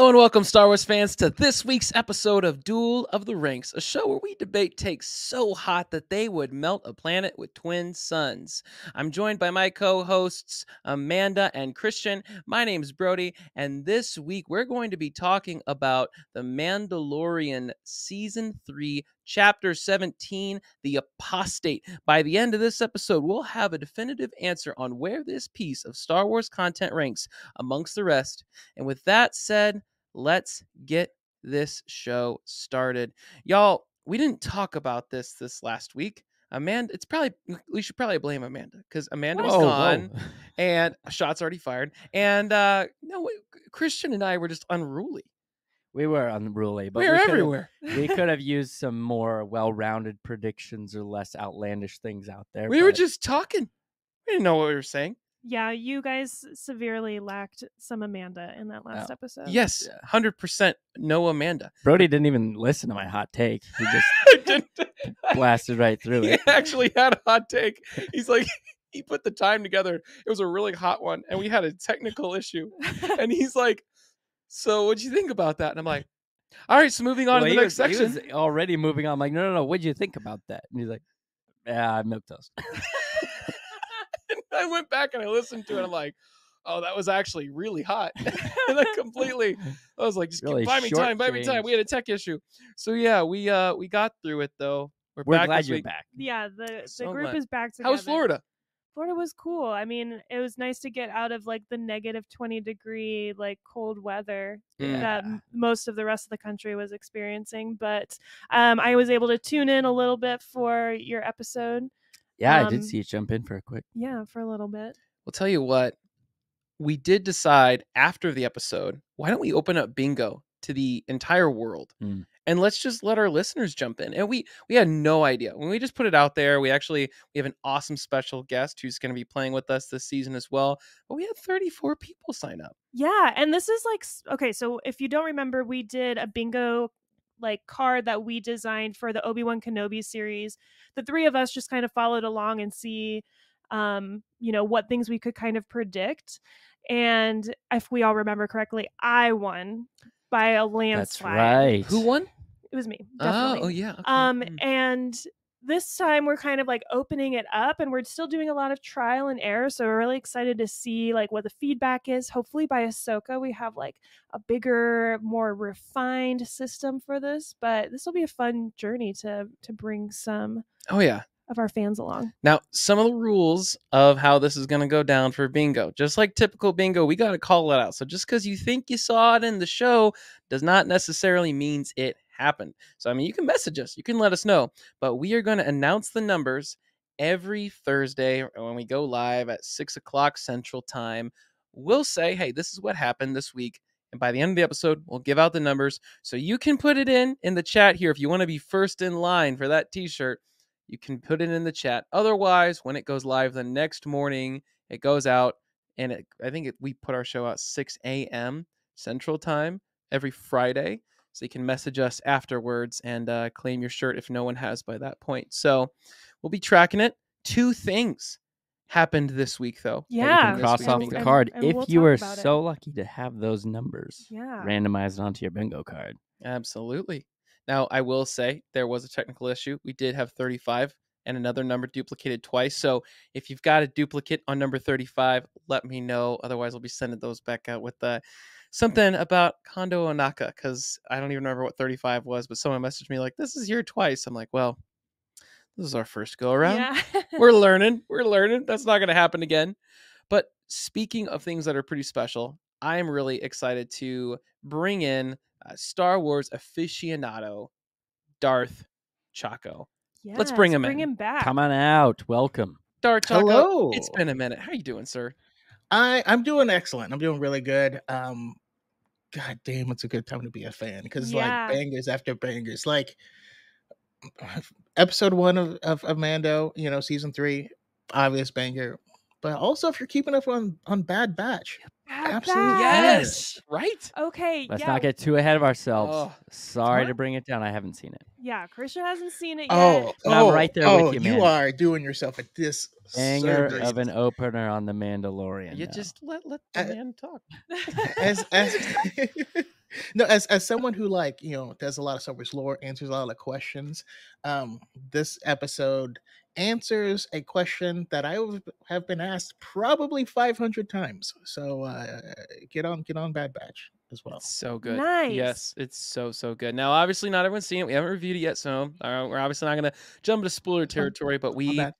Hello and welcome, Star Wars fans, to this week's episode of Duel of the Ranks, a show where we debate takes so hot that they would melt a planet with twin suns. I'm joined by my co-hosts, Amanda and Christian. My name is Brody, and this week we're going to be talking about The Mandalorian Season 3, Chapter 17, The Apostate. By the end of this episode, we'll have a definitive answer on where this piece of Star Wars content ranks amongst the rest. And with that said, let's get this show started. Y'all, we didn't talk about this last week. Amanda, we should probably blame Amanda because Amanda was gone and shots already fired. And Christian and I were just unruly. We were unruly, but we were everywhere. We could have used some more well-rounded predictions or less outlandish things out there. We were just talking. We didn't know what we were saying. Yeah, you guys severely lacked some Amanda in that last episode. Yes, 100% no Amanda. Brody didn't even listen to my hot take. He just blasted right through it. He actually had a hot take. He's like, he put the time together. It was a really hot one, and we had a technical issue. And he's like, so what'd you think about that? And I'm like, all right, so moving on to the next section. He was already moving on. I'm like, no. What'd you think about that? And he's like, yeah, milquetoast. I went back and I listened to it. I'm like, oh, that was actually really hot. And I was like, just really buy me time. We had a tech issue. So yeah, we got through it though. We're back glad this you're week. back. Yeah, the group glad. is back together. How was Florida? Florida was cool. I mean, it was nice to get out of like the negative 20-degree like cold weather that most of the rest of the country was experiencing. But I was able to tune in a little bit for your episode. Yeah, I did see you jump in for a quick. Yeah, for a little bit. We'll tell you what, we did decide after the episode, why don't we open up bingo to the entire world? And let's just let our listeners jump in. And we had no idea. When we just put it out there, we have an awesome special guest who's going to be playing with us this season as well. But we had 34 people sign up. Yeah, and this is like, okay, so if you don't remember, we did a bingo like card that we designed for the Obi-Wan Kenobi series. The three of us just kind of followed along and see what things we could kind of predict. And if we all remember correctly, I won by a landslide. That's right. Who won? It was me. Definitely. Oh yeah. Okay. And this time we're kind of like opening it up and we're still doing a lot of trial and error. So we're really excited to see like what the feedback is. Hopefully by Ahsoka, we have like a bigger, more refined system for this, but this will be a fun journey to bring some of our fans along. Now, some of the rules of how this is going to go down for bingo, just like typical bingo, we got to call it out. So just because you think you saw it in the show does not necessarily means it happened. So, I mean, you can message us, you can let us know, but we are going to announce the numbers every Thursday when we go live at 6:00 Central Time. We'll say, hey, this is what happened this week. And by the end of the episode, we'll give out the numbers. So you can put it in the chat here. If you want to be first in line for that t-shirt, you can put it in the chat. Otherwise, when it goes live the next morning, it goes out. And we put our show out 6 a.m. Central Time every Friday. So you can message us afterwards and claim your shirt if no one has by that point. So we'll be tracking it. 2 things happened this week, though. Yeah. You can cross off the card if you were so lucky to have those numbers randomized onto your bingo card. Absolutely. Now, I will say there was a technical issue. We did have 35 and another number duplicated twice. So if you've got a duplicate on number 35, let me know. Otherwise, I'll be sending those back out with something about Kondo Onaka, because I don't even remember what 35 was, but someone messaged me like, this is here twice. I'm like, well, this is our first go around. Yeah. We're learning. That's not going to happen again. But speaking of things that are pretty special, I'm really excited to bring in Star Wars aficionado Darth Choco. Yes, let's bring him him back. Come on out. Welcome. Darth Choco. Hello. It's been a minute. How you doing, sir? I'm doing excellent. I'm doing really good. God damn, it's a good time to be a fan because like bangers after bangers. Like episode 1 of Mando, season 3, obvious banger. But also if you're keeping up on Bad Batch. Absolutely. Yes. Right? Okay. Let's not get too ahead of ourselves. Oh. Sorry to bring it down. I haven't seen it. Yeah, Christian hasn't seen it yet. I'm right there with you, man. You are doing yourself a disservice. Banger of an opener on The Mandalorian. You just let the man talk. No, as someone who does a lot of Star Wars lore, answers a lot of questions, this episode answers a question that I have been asked probably 500 times. So get on Bad Batch as well. It's so good. Nice. Yes, it's so good. Now, obviously, not everyone's seen it. We haven't reviewed it yet, so we're obviously not going to jump into spoiler territory. But we love it.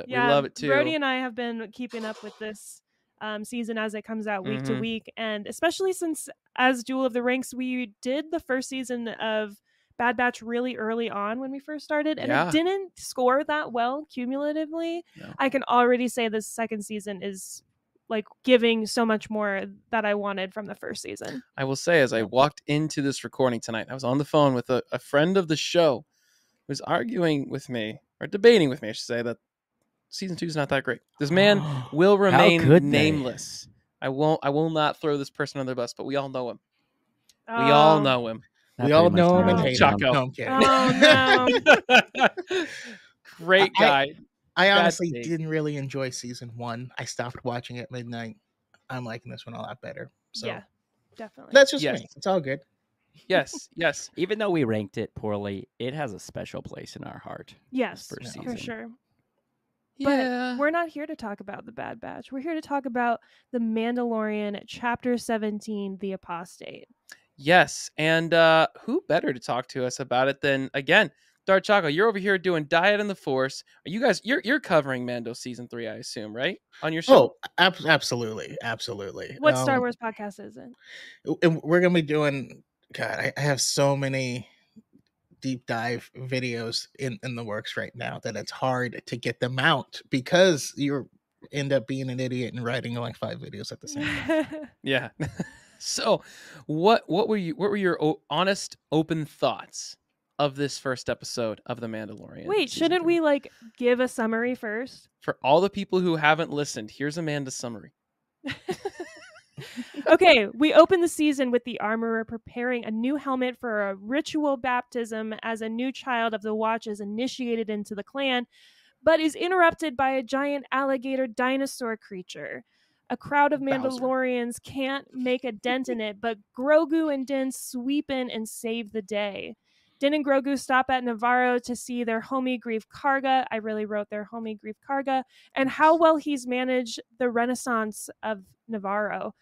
Yeah, we love it too. Brody and I have been keeping up with this season as it comes out week to week, and especially since as Duel of the Ranks, we did the first season of Bad Batch really early on when we first started, and it didn't score that well cumulatively. No. I can already say this second season is like giving so much more that I wanted from the first season. I will say, as I walked into this recording tonight, I was on the phone with a friend of the show who was arguing with me, or debating with me, I should say, that season 2 is not that great. This man will remain nameless. I will not throw this person under the bus, but we all know him. Oh. We all know him. We all know him and hate Choco. him. No, I'm kidding. Oh, no. Great guy. I honestly didn't really enjoy season 1. I stopped watching at midnight. I'm liking this one a lot better. So yeah, definitely. That's just me. It's all good. Yes. Even though we ranked it poorly, it has a special place in our heart. Yes, for sure. But we're not here to talk about the Bad Batch. We're here to talk about The Mandalorian, Chapter 17, The Apostate. Yes, and who better to talk to us about it than, again, Darth Choco? You're over here doing Diet in the Force. Are you guys? You're covering Mando season 3, I assume, right? On your show. Oh, absolutely. What Star Wars podcast is it? And we're gonna be doing. God, I have so many deep dive videos in the works right now that it's hard to get them out because you end up being an idiot and writing like 5 videos at the same time. Yeah. So, what were your honest, open thoughts of this first episode of The Mandalorian? Wait, shouldn't we give a summary first? For all the people who haven't listened, here's Amanda's summary. Okay, we open the season with the armorer preparing a new helmet for a ritual baptism as a new child of the Watch is initiated into the clan, but is interrupted by a giant alligator dinosaur creature. A crowd of Mandalorians can't make a dent in it, but Grogu and Din sweep in and save the day. Din and Grogu stop at Navarro to see their homie Grief Karga. I really wrote their homie Grief Karga, and how well he's managed the renaissance of Navarro.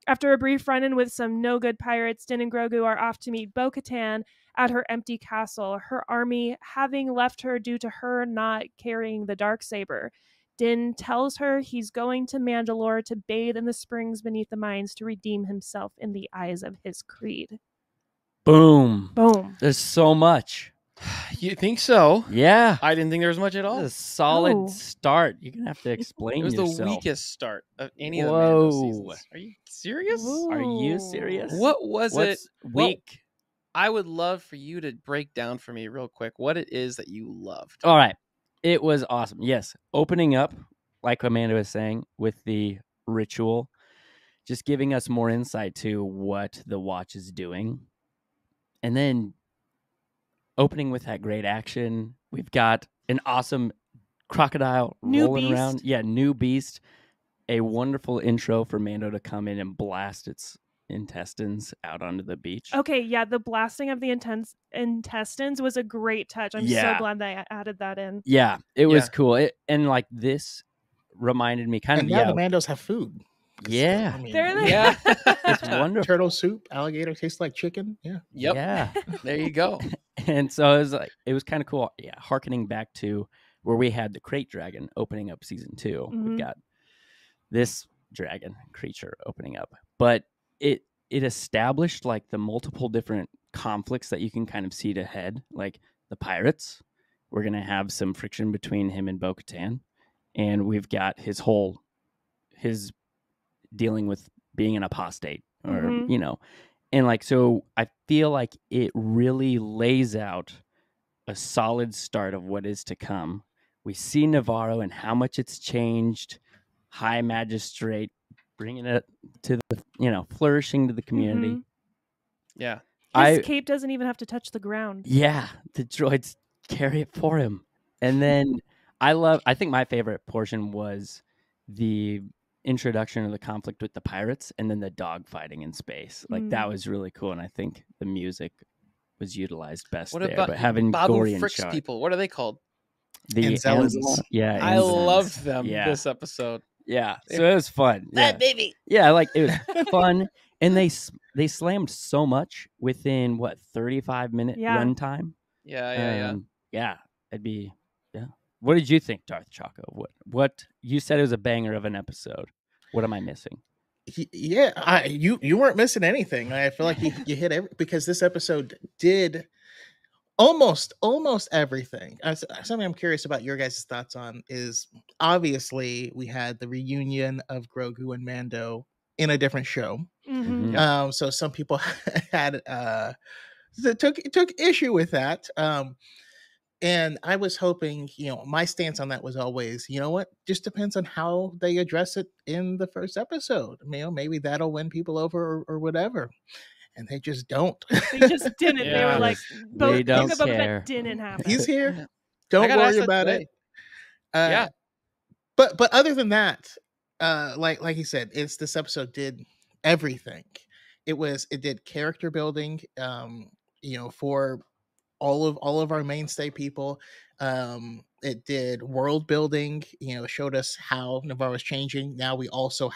After a brief run-in with some no-good pirates, Din and Grogu are off to meet Bo-Katan at her empty castle, her army having left her due to her not carrying the Darksaber. Din tells her he's going to Mandalore to bathe in the springs beneath the mines to redeem himself in the eyes of his creed. Boom. Boom. There's so much. You think so? Yeah. I didn't think there was much at all. This is a solid start. You're going to have to explain yourself. It was the weakest start of any of the Mando seasons. Are you serious? Whoa. Are you serious? What was What's it? Weak. I would love for you to break down for me real quick what it is that you loved. All right. It was awesome. Yes. Opening up, like Amanda was saying, with the ritual, just giving us more insight to what the Watch is doing. And then opening with that great action. We've got an awesome crocodile rolling around. Yeah, new beast. A wonderful intro for Mando to come in and blast its intestines out onto the beach. Okay, yeah, the blasting of the intestines was a great touch. I'm so glad they added that in. Yeah, it was cool. And this reminded me kind of. Now the Mandos have food. Yeah. It's wonderful. Turtle soup, alligator tastes like chicken. Yeah. Yep. Yeah. There you go. And so it was kind of cool. Yeah. Harkening back to where we had the crate dragon opening up season 2. Mm-hmm. We've got this dragon creature opening up. But it established the multiple different conflicts that you can kind of see ahead. Like the pirates. We're going to have some friction between him and Bo-Katan. And we've got his dealing with being an apostate or, and so I feel like it really lays out a solid start of what is to come. We see Navarro and how much it's changed. High magistrate, bringing it to the, flourishing to the community. Mm-hmm. Yeah. His cape doesn't even have to touch the ground. Yeah. The droids carry it for him. And then I think my favorite portion was the introduction of the conflict with the pirates and then the dog fighting in space. Like that was really cool, and I think the music was utilized best What there. about but having Babu Gory and Frick's Shark, people? What are they called? the Anzellans. Yeah, I Anzellans. loved them Yeah, this episode. yeah. So it was fun. Yeah, That baby. yeah. Like it was fun, and they slammed so much within what 35-minute Yeah. runtime. Yeah. Yeah. It'd be What did you think, Darth Choco? What you said it was a banger of an episode. What am I missing? Yeah, you weren't missing anything. I feel like you hit because this episode did almost everything. Something I'm curious about your guys' thoughts on is obviously we had the reunion of Grogu and Mando in a different show. Mm-hmm. So some people had took issue with that. And I was hoping, my stance on that was always, you know what, just depends on how they address it in the first episode. Maybe that'll win people over or whatever. And they just don't. They just didn't. They were like, we don't Book of Boba care. Fett didn't happen. He's here. Don't got asked worry that about today. it. But other than that, like he said, this episode did everything. It did character building, for all of our mainstay people. It did world building, showed us how Navarro's changing. Now we also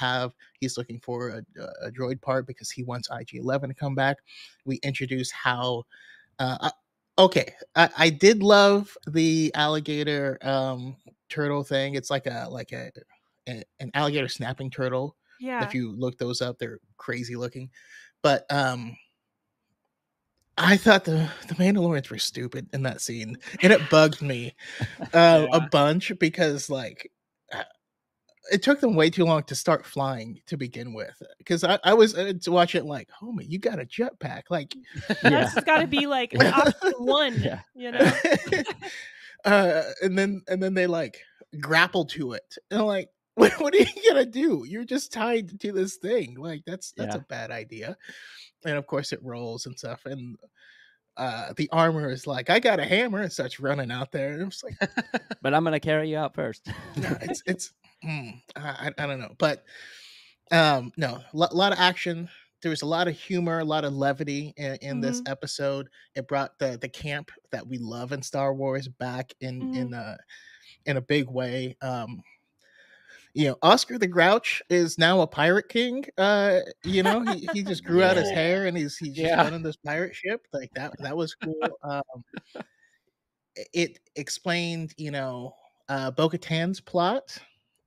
he's looking for a droid part because he wants IG-11 to come back. We introduced how I did love the alligator turtle thing. It's like an alligator snapping turtle. Yeah. If you look those up, they're crazy looking. But I thought the Mandalorians were stupid in that scene, and it bugged me a bunch because it took them way too long to start flying to begin with. Because I was watching it like, homie, you got a jetpack, like that's got to be like option one, and then they like grapple to it, and I'm like, what are you gonna do? You're just tied to this thing. Like that's a bad idea. And of course it rolls and stuff, and the armor is like, I got a hammer, and starts running out there, and I'm just like, but I'm gonna carry you out first. no, it's I don't know, but no, a lot of action. There was a lot of humor, a lot of levity in this episode. It brought the camp that we love in Star Wars back in a big way. Oscar the Grouch is now a pirate king. He just grew out his hair and he's just running this pirate ship. Like that was cool. It explained, Bo-Katan's plot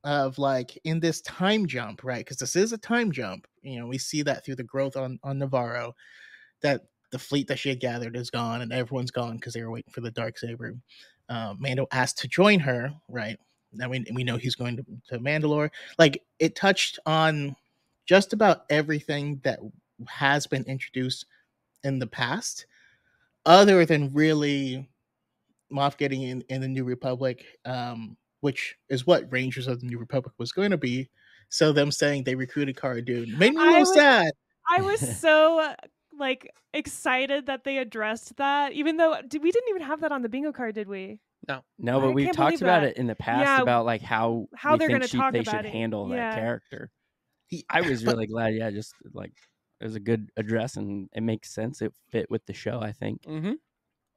of like in this time jump, right? Because this is a time jump. We see that through the growth on Navarro, that the fleet that she had gathered is gone and everyone's gone because they were waiting for the Darksaber. Mando asked to join her, right? Now we know he's going to Mandalore. Like it touched on just about everything that has been introduced in the past, other than really Moff getting in the New Republic, which is what Rangers of the New Republic was going to be. So them saying they recruited Cara Dune made me a little sad. I was so excited that they addressed that, even though we didn't even have that on the bingo card, did we? No, but we've talked about it in the past about like how they're going to talk they about should handle that character. I was really glad. Yeah, just like it was a good address and it makes sense. It fit with the show, I think. Mm-hmm.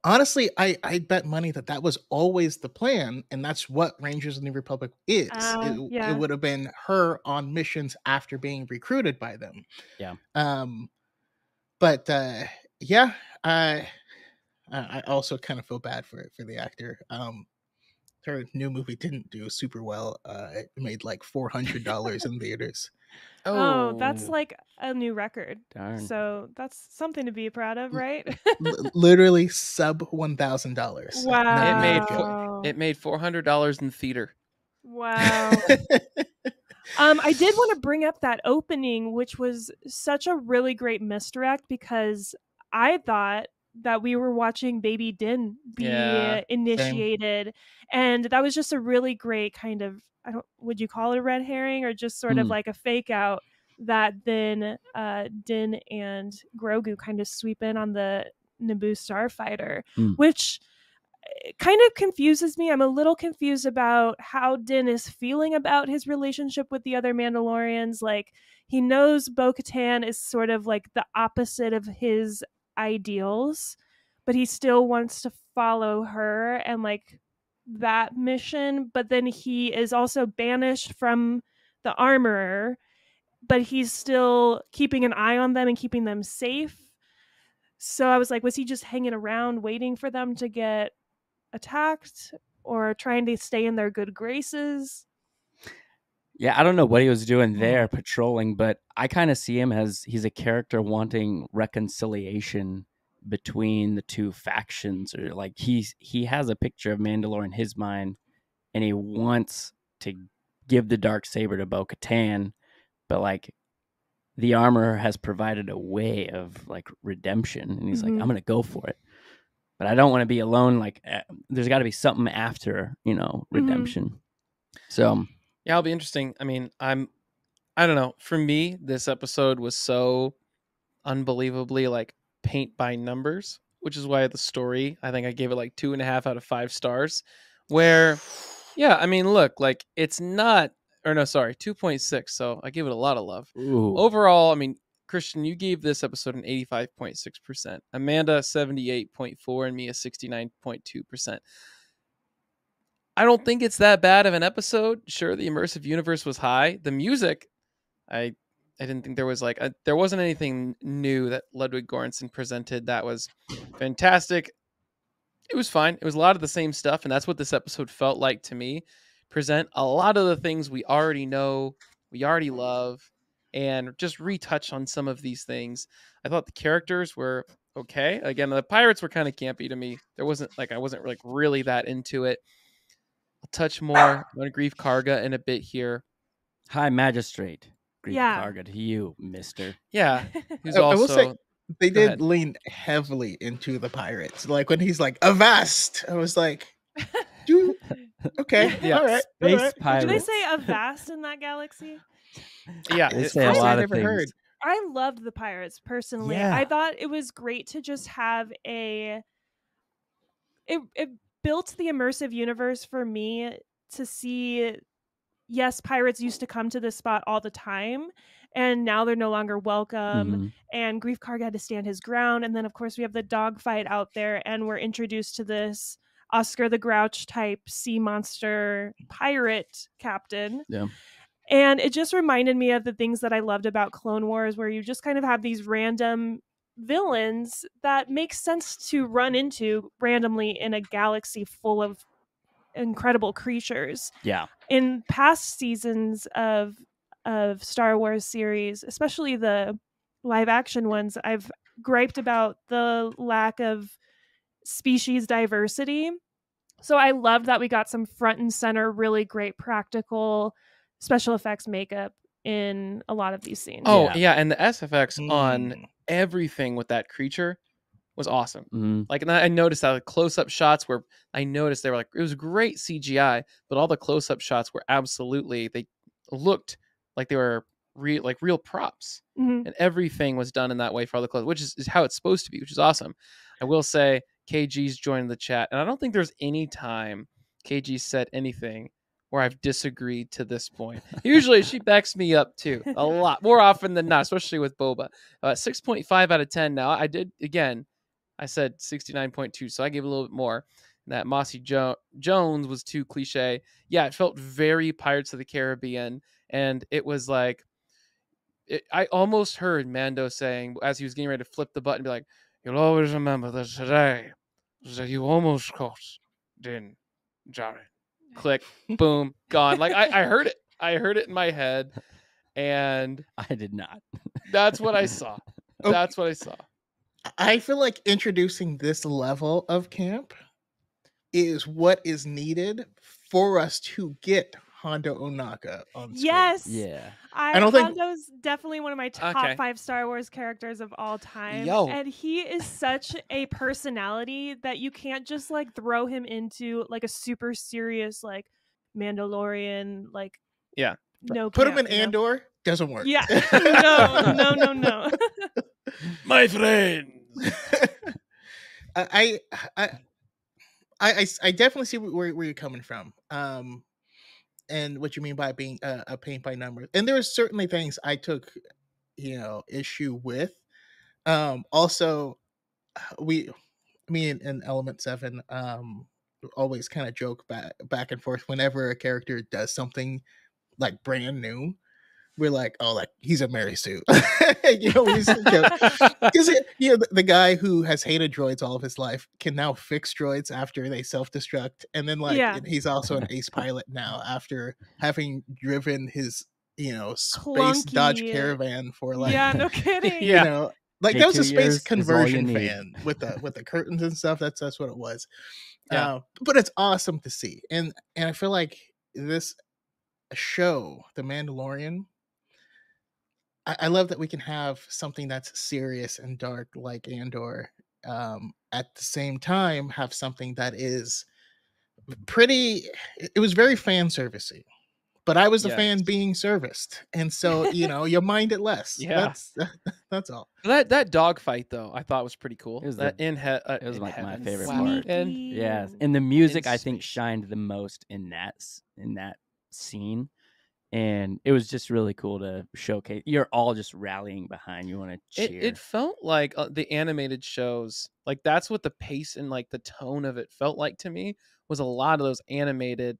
Honestly, I bet money that was always the plan, and that's what Rangers of the New Republic is. It would have been her on missions after being recruited by them. Yeah. But I also kind of feel bad for the actor. Her new movie didn't do super well. It made like $400 in theaters. Oh, that's like a new record. Darn. So that's something to be proud of, right? Literally sub $1,000. Wow. It made $400 in theater. Wow. I did want to bring up that opening, which was such a really great misdirect, because I thought that we were watching Baby Din be initiated, and that was just a really great kind of, would you call it a red herring, or just sort of like a fake out that then Din and Grogu kind of sweep in on the Naboo starfighter, which it kind of confuses me. I'm a little confused about how Din is feeling about his relationship with the other Mandalorians. Like, he knows Bo-Katan is sort of like the opposite of his ideals, but he still wants to follow her and like that mission. But then he is also banished from the Armorer, but he's still keeping an eye on them and keeping them safe. So I was like, was he just hanging around waiting for them to get attacked or trying to stay in their good graces? Yeah, I don't know what he was doing there patrolling, but I kind of see him as he's a character wanting reconciliation between the two factions, or like he has a picture of Mandalore in his mind, and he wants to give the Darksaber to Bo-Katan, but like the Armorer has provided a way of like redemption, and he's like, I'm gonna go for it, but I don't want to be alone. Like, there's got to be something after, redemption. So Yeah, it'll be interesting. I mean, I don't know. For me, this episode was so unbelievably like paint by numbers, which is why the story, I think I gave it like 2.5 out of 5 stars. Where, yeah, I mean, look, like it's not, or no, sorry, 2.6. So I give it a lot of love. ooh. Overall, I mean, Christian, you gave this episode an 85.6%. Amanda, 78.4%, and me a 69.2%. I don't think it's that bad of an episode. Sure, the immersive universe was high. The music, I didn't think there was like there wasn't anything new that Ludwig Göransson presented that was fantastic. It was fine. It was a lot of the same stuff, and that's what this episode felt like to me. Present a lot of the things we already know, we already love, and just retouch on some of these things. I thought the characters were okay. Again, the pirates were kind of campy to me. There wasn't like I wasn't like really that into it. I'll touch more on Grief Karga in a bit here. High Magistrate. Grief Yeah. Karga to you, mister. Yeah, who's I will say also they Go did ahead. lean heavily into the pirates. Like when he's like Avast, I was like, dude, okay, Yeah. all right, Space all right. pirates. Do they say Avast in that galaxy? yeah. They it- say a First I lot of never things. heard. I loved the pirates personally. Yeah. I thought it was great to just have it built the immersive universe for me to see. Yes, pirates used to come to this spot all the time, and now they're no longer welcome. Mhm. And Grief Karga had to stand his ground. And then, of course, we have the dogfight out there, and we're introduced to this Oscar the Grouch type sea monster pirate captain. Yeah. And it just reminded me of the things that I loved about Clone Wars, where you just kind of have these random villains that make sense to run into randomly in a galaxy full of incredible creatures. Yeah. In past seasons of Star Wars series, especially the live action ones, I've griped about the lack of species diversity. So I love that we got some front and center, really great practical special effects makeup in a lot of these scenes. Oh Yeah. yeah, and the SFX on Mm. everything with that creature was awesome. Mhm. Like, and I noticed that the close-up shots were. I noticed they were like it was great CGI, but all the close-up shots were absolutely. They looked like they were real props, Mhm. and everything was done in that way for all the clothes, which is how it's supposed to be, which is awesome. I will say KG's joined the chat, and I don't think there's any time KG said anything where I've disagreed to this point. Usually she backs me up too, a lot more often than not, especially with Boba. 6.5 out of 10 now. I did, again, I said 69.2, so I gave a little bit more. That Mossy Jones was too cliche. Yeah, it felt very Pirates of the Caribbean, and it was like, I almost heard Mando saying, as he was getting ready to flip the button, be like, "You'll always remember that today was that you almost caught Din Djarin." Click, boom, gone. Like I heard it. I heard it in my head, and I did not. that's what I saw. Okay. That's what I saw. I feel like introducing this level of camp is what is needed for us to get Hondo Ohnaka on screen. Yes. Yeah. I don't think- Hondo's definitely one of my top Okay. 5 Star Wars characters of all time. Yo. And he is such a personality that you can't just like throw him into like a super serious like Mandalorian like Yeah. no Put him camp, in you know? Andor, doesn't work. Yeah. No. My friends. I I definitely see where you're coming from. And what you mean by being a paint by numbers. And there are certainly things I took, issue with. Also, we me and Element 7 always kind of joke back and forth whenever a character does something like brand new. We're like, oh, like he's a Mary Sue. We used to joke. Because the guy who has hated droids all of his life can now fix droids after they self-destruct, and then Yeah. he's also an ace pilot now after having driven his space Dodge Clunky. Caravan for like Yeah, no kidding. Yeah. like Hey, that was 2 a space years is all you conversion need. fan with the curtains and stuff. That's what it was. Yeah. But it's awesome to see, and I feel like this show, The Mandalorian. I love that we can have something that's serious and dark like Andor, at the same time have something that is pretty. It was very fan servicey, but I was the fan Yes. being serviced, and so you mind it less. Yeah. That's all. That dog fight though, I thought was pretty cool. It was That it was in like my heaven. favorite Wow. part. And Yeah, Sneaky. and the music in I think space. shined the most in that scene, and it was just really cool to showcase. You're all just rallying behind. You want to cheer. it felt like the animated shows, like that's what the pace and like the tone of it felt like to me, was a lot of those animated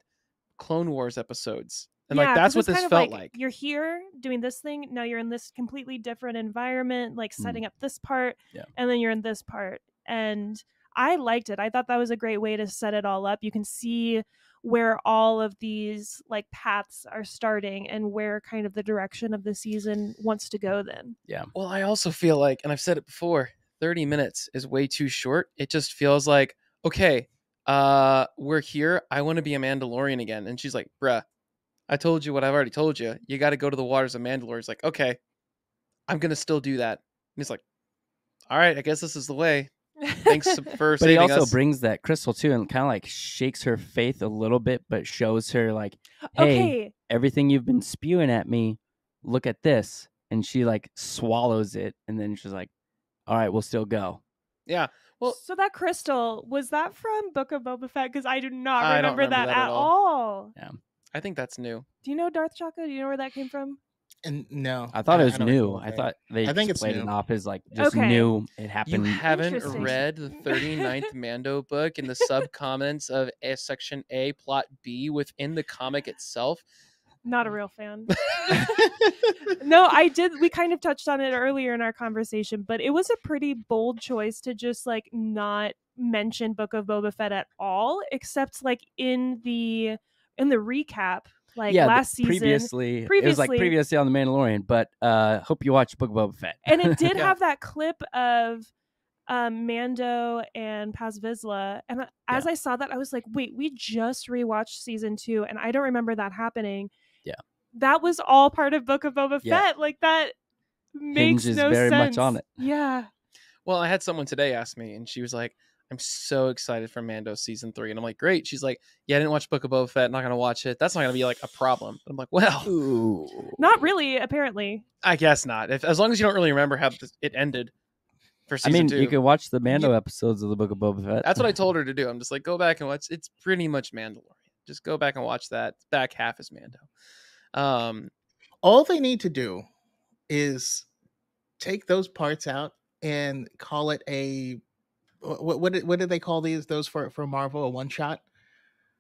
Clone Wars episodes. And like 'cause that's what it's this kind of felt like. You're here doing this thing. Now you're in this completely different environment, like setting up this part, Yeah. and then you're in this part. And I liked it. I thought that was a great way to set it all up. You can see where all of these like paths are starting and where kind of the direction of the season wants to go then. Well, I also feel like, and I've said it before, 30 minutes is way too short. It just feels like, okay, we're here. I want to be a Mandalorian again. And she's like, bruh, I told you what I've already told you. You got to go to the waters of Mandalore. He's like, okay, I'm going to still do that. And he's like, all right, I guess this is the way. Thanks for But he saving also us. brings that crystal too, and kind of like shakes her faith a little bit, but shows her like, hey, Okay. everything you've been spewing at me, look at this. And she like swallows it, and then she's like, all right, we'll still go. Yeah. Well, So that crystal, was that from Book of Boba Fett? Because I do not I don't remember that remember that at at all. I think that's new. Do you know Darth Choco? Do you know where that came from? And no, I thought it was don't new. recall I that. thought they I think just it's played new. it off as like just Okay. new. It You happened. haven't Interesting. read the 39th Mando book in the sub comments of Section A, Plot B within the comic itself? Not a real fan. No, I did. We kind of touched on it earlier in our conversation, but it was a pretty bold choice to just like not mention Book of Boba Fett at all, except like in the recap, like yeah, last season. previously, it was like previously- previously on the Mandalorian, but hope you watch Book of Boba Fett. And it did Yeah. have that clip of Mando and Paz Vizsla. And as I saw that, I was like, wait, we just rewatched season 2, and I don't remember that happening. Yeah. That was all part of Book of Boba Yeah. Fett. Like that makes Hinges no very sense. much on it. Yeah. Well, I had someone today ask me, and she was like, I'm so excited for Mando season 3. And I'm like, great. She's like, yeah, I didn't watch Book of Boba Fett. Not going to watch it. That's not going to be like a problem. I'm like, well, Ooh. Not really, apparently. I guess not. As long as you don't really remember how it ended for I season mean, 2. you can watch the Mando episodes of the Book of Boba Fett. That's what I told her to do. I'm just like, go back and watch. It's pretty much Mandalorian. Just go back and watch that. Back half is Mando. All they need to do is take those parts out and call it a what did they call those for Marvel, a one shot?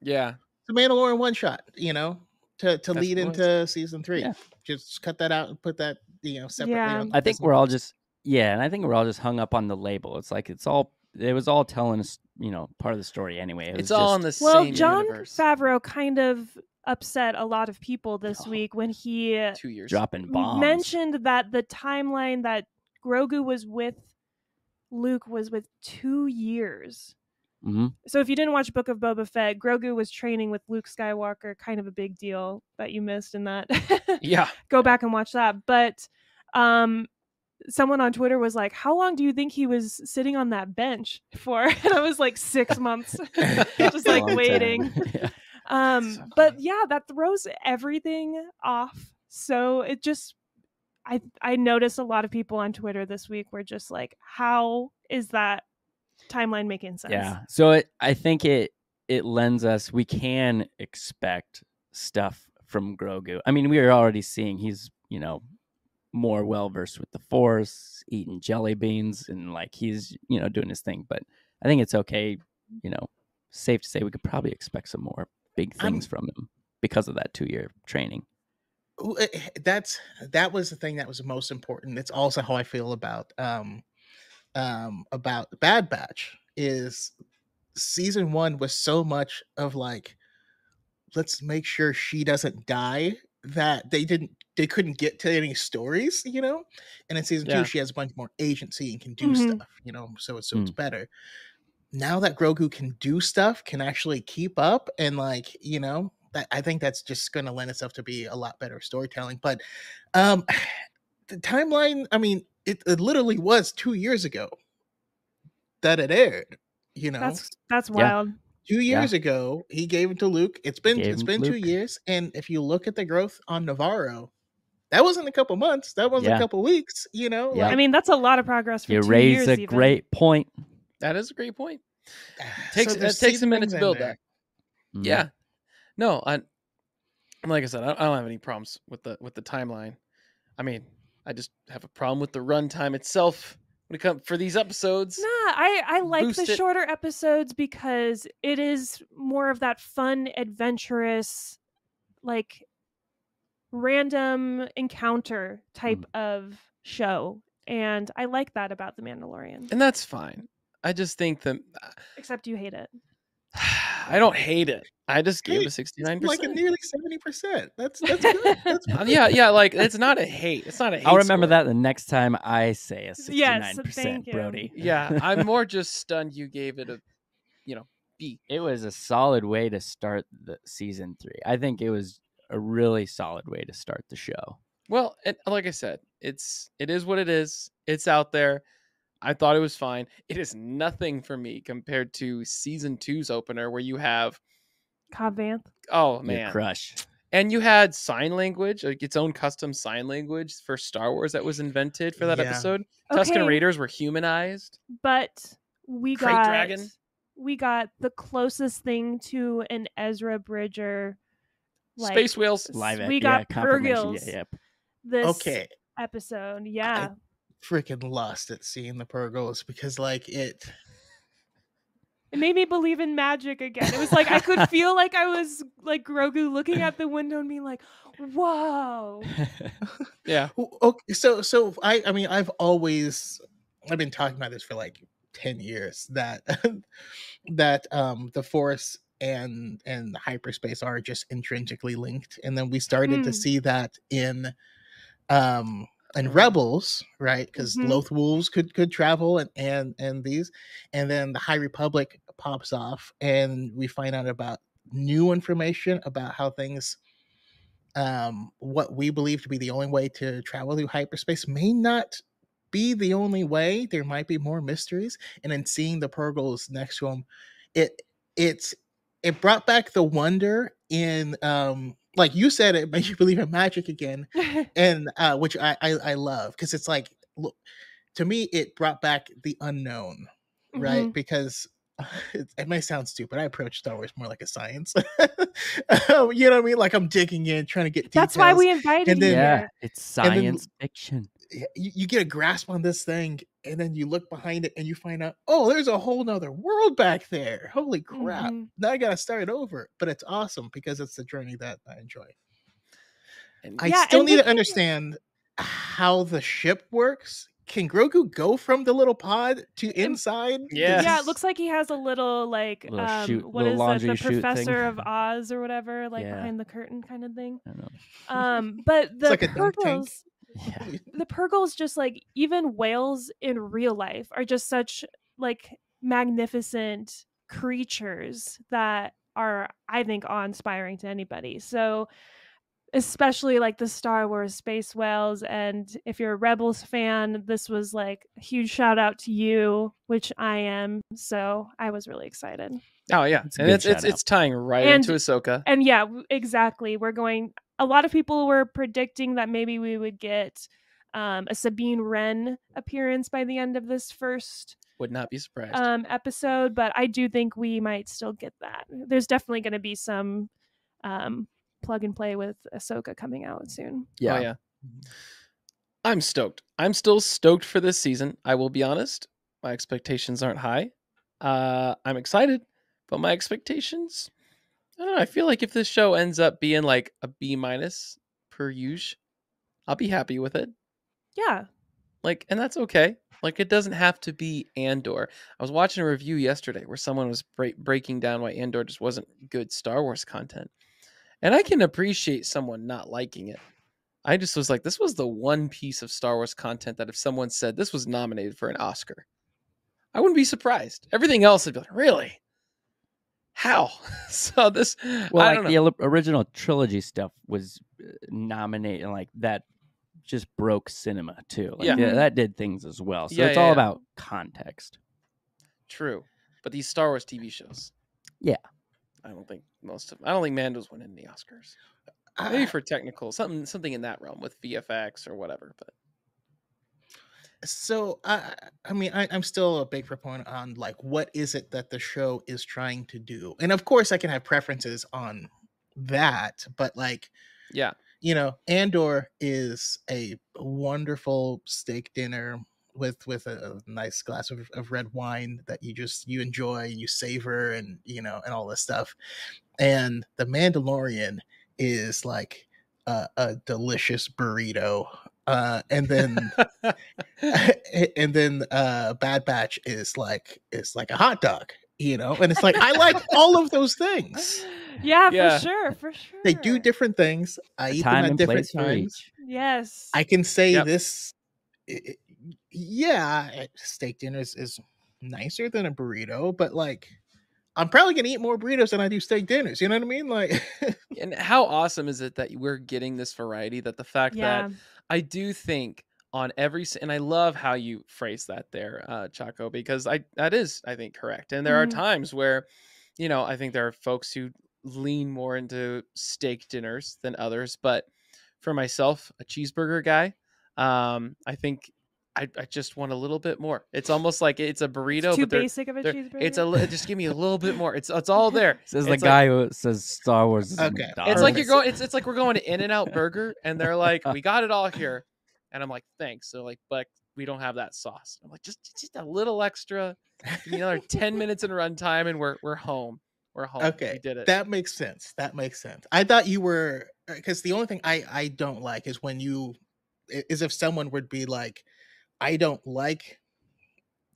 Yeah. The Mandalorian one shot, to lead what it into season 3. Yeah. Just cut that out and put that, separately. Yeah. On I think Disney we're all Plus. just and I think we're all just hung up on the label. It's like it was all telling us, part of the story anyway. It It's was all just- in the Well, same Jon universe. Favreau kind of upset a lot of people this Oh. week when he 2 years. dropping bombs. mentioned that the timeline that Grogu was with Luke was with 2 years. hmm So if you didn't watch Book of Boba Fett, Grogu was training with Luke Skywalker, kind of a big deal that you missed in that. Yeah. Go back and watch that. But someone on Twitter was like, how long do you think he was sitting on that bench for? And I was like, 6 months. Just like Long time. waiting. Yeah. So But funny. yeah, that throws everything off. So it just I noticed a lot of people on Twitter this week were just like, how is that timeline making sense. Yeah. So I think it lends us, we can expect stuff from Grogu. I mean, we are already seeing he's, more well versed with the Force, eating jelly beans, and like he's, doing his thing. But I think it's okay, safe to say we could probably expect some more big things from him because of that 2-year training. That was the thing that was most important. It's also how I feel about Bad Batch. Is season 1 was so much of like, let's make sure she doesn't die, that they couldn't get to any stories, and in season 2 she has a bunch more agency and can do stuff, so it's better. Now that Grogu can do stuff, can actually keep up, and like, I think that's just going to lend itself to be a lot better storytelling. But the timeline, I mean, it literally was 2 years ago that it aired. That's wild. 2 years ago, he gave it to Luke. It's been 2 years, and if you look at the growth on Navarro, that wasn't a couple months. That was a couple weeks. I mean, that's a lot of progress for 2 years. You raise a great point. That is a great point. It takes a minute to build that. Mm-hmm. Yeah. No, like I said, I don't have any problems with the timeline. I mean, I just have a problem with the runtime itself when it comes for these episodes. Nah, I like the shorter episodes because it is more of that fun, adventurous, like random encounter type of show. And I like that about The Mandalorian. And that's fine. I just think that... Except you hate it. I don't hate it. I just gave it a 69%. Like a nearly 70%. That's good. That's yeah. Like it's not a hate. It's not a hate. I'll remember score. that the next time I say a 69%, yes, Brody. Yeah, I'm more just stunned you gave it a, B. It was a solid way to start the season 3. I think it was a really solid way to start the show. Well, like I said, it is what it is. It's out there. I thought it was fine. It is nothing for me compared to season 2's opener, where you have Cobb Vanth. Oh man, your crush, and you had sign language, like its own custom sign language for Star Wars that was invented for that episode. Okay. Tusken Raiders were humanized, but we got the closest thing to an Ezra Bridger, like, Space Whales. We got Purgils. Yep. This episode, I freaking lost at seeing the Purgils because like it made me believe in magic again. It was like I could feel like I was like Grogu looking out the window and being like, "Whoa!" Yeah. Okay. So I mean I've been talking about this for like 10 years that the Force and hyperspace are just intrinsically linked, and then we started to see that in Rebels, right? Because Loth Wolves could travel and these, and then the High Republic pops off, and we find out about new information about how things, what we believe to be the only way to travel through hyperspace may not be the only way. There might be more mysteries, and then seeing the Purgils next to him, it brought back the wonder in like you said, it made you believe in magic again, and which I love, because it's like, look, to me it brought back the unknown, right? Because it may sound stupid, I approach Star Wars more like a science. You know what I mean? Like I'm digging in, trying to get details. That's why we invited you here. It's science fiction. You get a grasp on this thing, and then you look behind it and you find out, oh, there's a whole nother world back there. Holy crap. Now I gotta start over. But it's awesome because it's the journey that I enjoy. And I still need to understand how the ship works. Can Grogu go from the little pod to inside? Yeah, it looks like he has a little like what is it, the Professor of Oz or whatever, like behind the curtain kind of thing. I don't know. But the like Purgils, the Purgils, just like even whales in real life, are just such like magnificent creatures that are, I think, awe-inspiring to anybody. So especially like the Star Wars space whales, and if you're a Rebels fan, this was like a huge shout out to you, which I am. So I was really excited. Oh yeah, it's tying right into Ahsoka. And yeah, exactly. A lot of people were predicting that maybe we would get a Sabine Wren appearance by the end of this first Would not be surprised. episode, but I do think we might still get that. There's definitely going to be some plug and play with Ahsoka coming out soon. Yeah. Oh, yeah. I'm stoked. I'm still stoked for this season. I will be honest. My expectations aren't high. I'm excited, but my expectations, I don't know. I feel like if this show ends up being like a B- per usual, I'll be happy with it. Yeah. Like, and that's okay. Like, it doesn't have to be Andor. I was watching a review yesterday where someone was breaking down why Andor just wasn't good Star Wars content. And I can appreciate someone not liking it. I just was like, this was the one piece of Star Wars content that if someone said this was nominated for an Oscar, I wouldn't be surprised. Everything else, I'd be like, really? How? So this, Well, I like don't know. the original trilogy stuff was nominated, and like that just broke cinema too. Like, Yeah. that did things as well. So Yeah, it's yeah, all yeah. about context. True. But these Star Wars TV shows. Yeah. I don't think Mando's winning the Oscars. Maybe for technical, something in that realm with VFX or whatever. But So I mean, I'm still a big proponent on like what is it that the show is trying to do, and of course I can have preferences on that, but like, yeah, Andor is a wonderful steak dinner with a nice glass of red wine that you enjoy and you savor, and and all this stuff. And the Mandalorian is like a delicious burrito. And then Bad Batch is like a hot dog, and it's like I like all of those things. Yeah, Yeah. for sure. They do different things. I A eat time them at and different place for times. each. Yes. I can say Yep. this. Yeah, steak dinner is nicer than a burrito, but like I'm probably gonna eat more burritos than I do steak dinners. You know what I mean? Like, and how awesome is it that we're getting this variety? That the fact Yeah. that I do think on and I love how you phrase that there, Choco, because that is, I think, correct. And there are Mhm. times where, I think there are folks who lean more into steak dinners than others. But for myself, a cheeseburger guy, I think I just want a little bit more. It's almost like it's a burrito, It's too but basic of a cheeseburger. just give me a little bit more. It's all there. Says the It's guy who says Star Wars is Okay. It's like McDonald's. you're going. It's like we're going to In-N-Out Burger, and they're like, "We got it all here," and I'm like, "Thanks." They're like, "But we don't have that sauce." I'm like, "Just a little extra. Give me another 10 minutes in runtime, and we're home. We're home. okay, We did it." that makes sense. That makes sense. I thought you were, because the only thing I don't like is when is if someone would be like, I don't like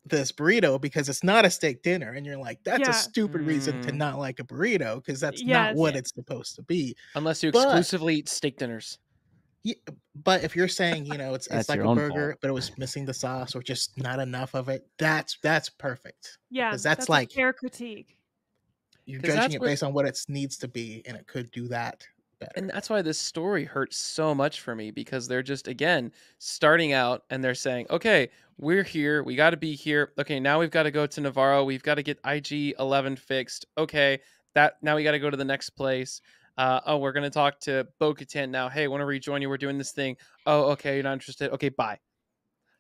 this burrito because it's not a steak dinner, and you're like, that's Yeah. a stupid reason to Mm. not like a burrito, because that's not Yes. what it's supposed to be. Unless you But- exclusively eat steak dinners. Yeah, but if you're saying it's That's like your a own burger, fault. but it was missing the sauce or just not enough of it, that's perfect. Yeah. 'Cause that's a like- fair critique. You're 'Cause judging that's it where- based on what it needs to be, and it could do that better. And that's why this story hurts so much for me, because they're just, again, starting out and they're saying, okay, we're here. We got to be here. Okay, now we've got to go to Navarro. We've got to get IG-11 fixed. Okay, now we got to go to the next place. We're going to talk to Bo-Katan now. Hey, want to rejoin you? We're doing this thing. Oh, okay, you're not interested. Okay, bye.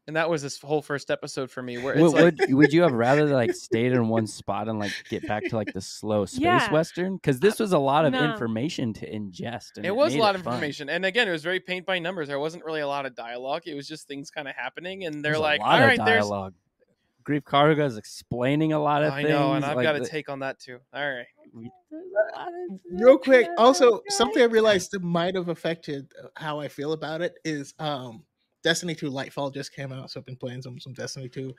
And that was this whole first episode for me, where it's Would you have rather like stayed in one spot and like get back to like the slow space Yeah. western? Because this was a lot of No. information to ingest. And it was a made lot of fun. information. And again, it was very paint by numbers. There wasn't really a lot of dialogue. It was just things kind of happening. And they're There's like, a all lot right, of there's. dialogue. Grief Karga is explaining a lot of I things. know, and I've like got a the- take on that too. All right. There's a lot of- Real quick, also something I realized that might have affected how I feel about it is Destiny 2 Lightfall just came out, so I've been playing some Destiny 2.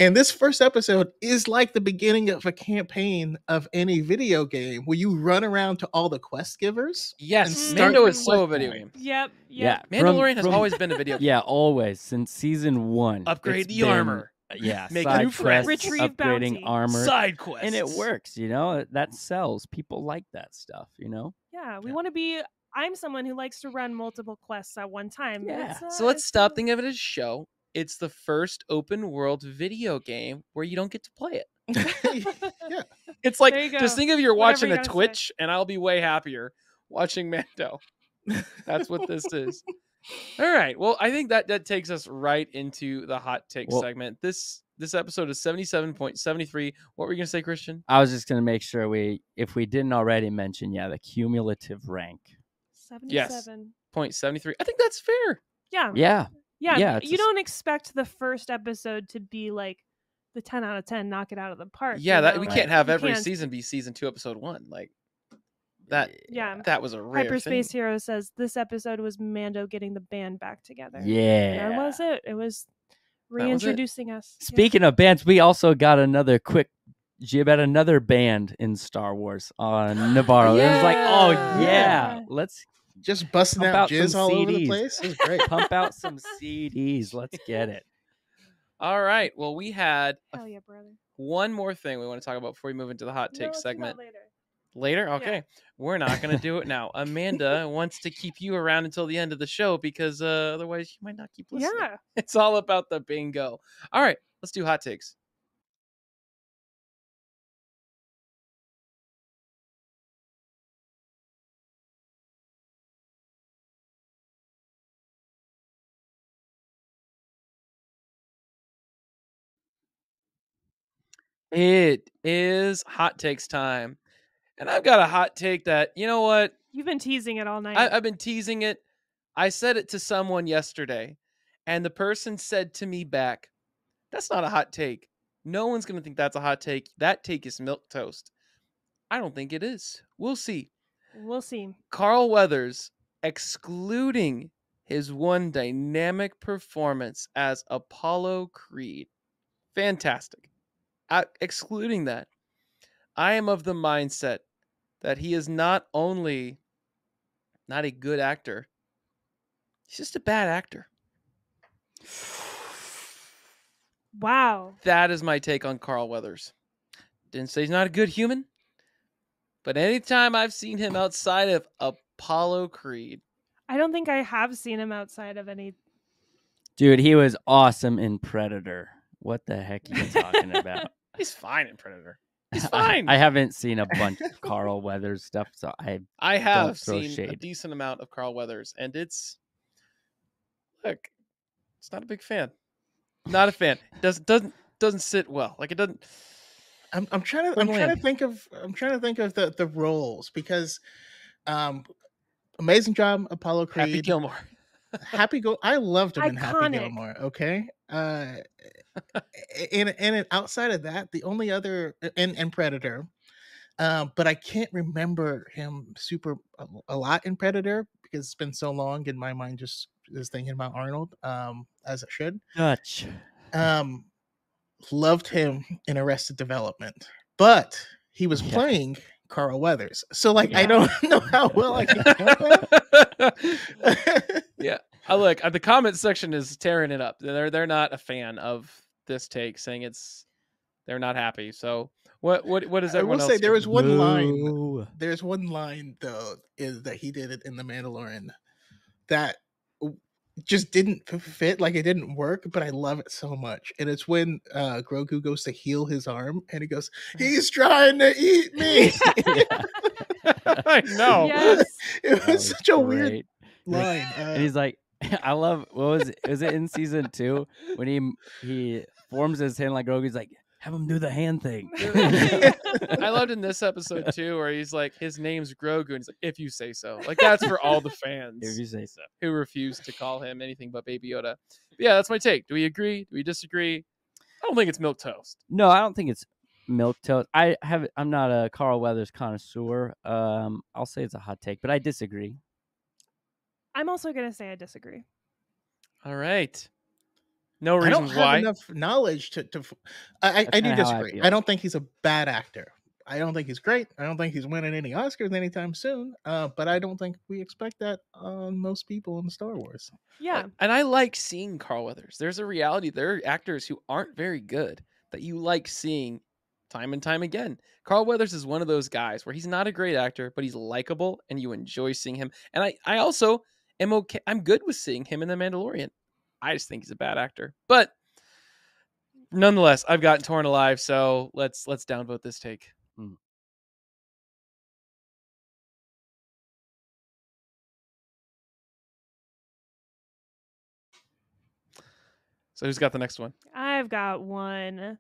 And this first episode is like the beginning of a campaign of any video game where you run around to all the quest givers. Yes, And start Mando the is so a quest video line. game. Yep. Yeah, Mandalorian has from- always been a video game. Yeah, always since season 1. Upgrade it's the been- armor. Yeah, Make side new friends. quests, Retrieve upgrading bounty. armor, Side quests. and it works. That sells. People like that stuff. Yeah. We Yeah. want to be. I'm someone who likes to run multiple quests at one time. Yeah. It's, So let's it's, stop thinking of it as a show. It's the first open world video game where you don't get to play it. Yeah. It's like, There you just go. think of you're Whatever watching you a gotta say. Twitch, and I'll be way happier watching Mando. That's what this is. All right. Well, I think that takes us right into the hot take Well- segment. This This episode is 77.73. What were you gonna say, Christian? I was just gonna make sure if we didn't already mention, the cumulative rank. 77. 0.73. I think that's fair. Yeah. Yeah. Yeah. Yeah, You don't expect the first episode to be like the 10 out of 10, knock it out of the park. Yeah, you that know? we Like, can't have you every can't- season be season 2, episode 1. Like that. Yeah. That was a rare Hyperspace thing. Hero says this episode was Mando getting the band back together. Yeah. That was it. It was was it. reintroducing us. Yeah. Speaking of bands, we also got another quick jib at another band in Star Wars on Navarro. It was like, oh yeah, Yeah. let's Just busting Pump out out jizz some all over the CDs. place. It was great. pump out some CDs. Let's get it. All right. Well, we had Hell yeah, brother. one more thing we want to talk about before we move into the hot No, take let's do that segment. later. Later? Okay. We're not going to do it now. Amanda wants to keep you around until the end of the show because otherwise you might not keep listening. Yeah. It's all about the bingo. All right. Let's do hot takes. It is hot takes time. And I've got a hot take that, you know what? You've been teasing it all night. I've been teasing it. I said it to someone yesterday, and the person said to me back, that's not a hot take. No one's going to think that's a hot take. That take is milquetoast. I don't think it is. We'll see. We'll see. Carl Weathers, excluding his one dynamic performance as Apollo Creed. Fantastic. Excluding that, I am of the mindset that he is not only not a good actor, he's just a bad actor. Wow. That is my take on Carl Weathers. Didn't say he's not a good human, but anytime I've seen him outside of Apollo Creed, I don't think I have seen him outside of any. Dude, he was awesome in Predator. What the heck are you talking about? he's fine in Predator. He's fine. I haven't seen a bunch of Carl Weathers stuff, so I have Don't throw seen a shade. decent amount of Carl Weathers, and it's not a big fan. Not a fan. Doesn't sit well. Like it doesn't. I'm trying to think of the roles because amazing job, Apollo Creed. Happy Gilmore. I loved him in Happy Iconic. Gilmore. Okay. And outside of that, the only other and Predator, but I can't remember him a lot in Predator because it's been so long, and my mind just is thinking about Arnold, as it should. Dutch. Loved him in Arrested Development, but he was Yeah. playing Carl Weathers, so like I Yeah. don't know how well I can count that. Yeah. Look, the comment section is tearing it up. They're not a fan of this take, saying they're not happy. So what is I everyone will else? say there was one line. Boo. There's one line though is that he did it in The Mandalorian that just didn't fit, like it didn't work, but I love it so much. And it's when Grogu goes to heal his arm and he goes, "He's trying to eat me." I know. Yes. It That was such a weird great. line. And he's like, I love, what was it? Was it in season 2 when he forms his hand like Grogu's like, have him do the hand thing. I loved in this episode too, where he's like, his name's Grogu, and he's like, if you say so. Like that's for all the fans If you say so. who refuse to call him anything but Baby Yoda. But yeah, that's my take. Do we agree? Do we disagree? I don't think it's milk toast. No, I don't think it's milk toast. I'm not a Carl Weathers connoisseur. I'll say it's a hot take, but I disagree. I'm also going to say I disagree. All right. No I don't reasons have why. enough knowledge to I do kinda how I disagree. feel. I don't think he's a bad actor. I don't think he's great. I don't think he's winning any Oscars anytime soon. But I don't think we expect that on most people in Star Wars. Yeah. And I like seeing Carl Weathers. There's a reality. There are actors who aren't very good that you like seeing time and time again. Carl Weathers is one of those guys where he's not a great actor, but he's likable and you enjoy seeing him. And I also am okay. I'm good with seeing him in The Mandalorian. I just think he's a bad actor. But nonetheless, I've gotten torn alive, so let's downvote this take. So who's got the next one? I I've got one.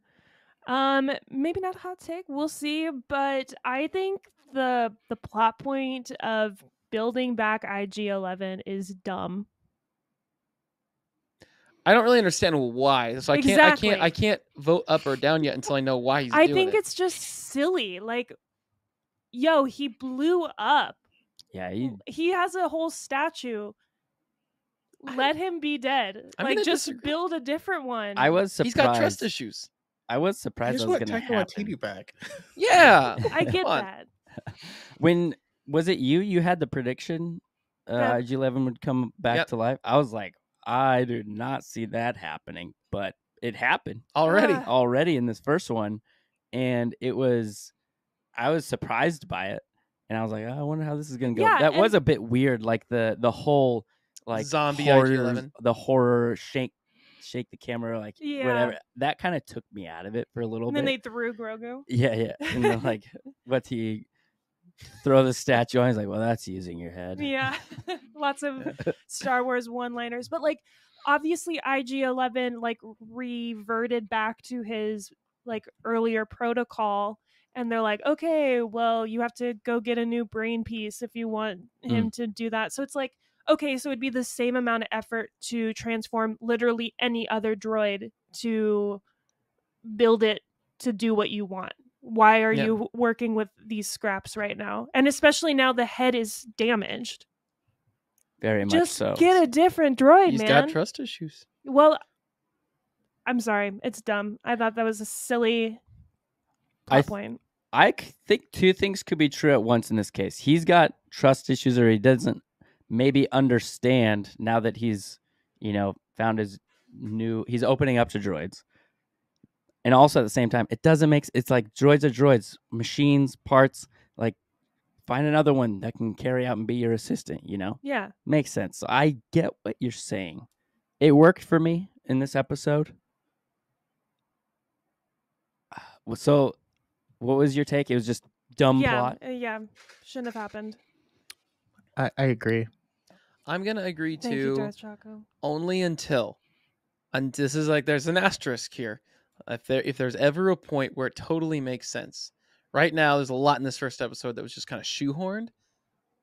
Maybe not a hot take. We'll see. But I think the plot point of building back IG-11 is dumb. I don't really understand why. So Exactly. I can't vote up or down yet until I know why he's I doing think it. it's just silly. Like, yo, he blew up. Yeah, He has a whole statue. Let him be dead. I'm Like, gonna just disagree. build a different one. I was surprised. He's got trust issues. I was I surprised just that was want going to Taika happen. Waititi back. Yeah. I get Come on. that. When was it you had the prediction Yeah. IG-11 would come back Yep. to life? I was like, I do not see that happening, but it happened Already. Ah. already in this first one, and I was surprised by it, and I was like, oh, I wonder how this is going to go. Yeah, That was and- a bit weird, like the whole like Zombie horror, IG-11. the horror shake the camera, like Yeah. whatever. That kind of took me out of it for a little And bit. then they threw Grogu. Yeah. And then like, what's he throw the statue on? He's like, well, that's using your head. Yeah. Lots of Star Wars one-liners. But like obviously IG-11 like reverted back to his like earlier protocol, and they're like, okay, well, you have to go get a new brain piece if you want him to do that. So it's like, okay, so it'd be the same amount of effort to transform literally any other droid to build it to do what you want. Why are Yeah. you working with these scraps right now? And especially now the head is damaged. Very much Just so. get a different droid, He's man. got trust issues. Well, I'm sorry. It's dumb. I thought that was a silly plot point. I think two things could be true at once in this case. He's got trust issues, or he doesn't maybe understand now that he's, found his he's opening up to droids. And also at the same time, it's like droids are droids, machines, parts, like find another one that can carry out and be your assistant, Yeah. Makes sense. So I get what you're saying. It worked for me in this episode. So what was your take? It was just dumb plot. Yeah. Shouldn't have happened. I agree. I'm going to agree Thank you, to Darth Choco. only until, and this is like, there's an asterisk here. If there's ever a point where it totally makes sense. Right now, there's a lot in this first episode that was just kind of shoehorned.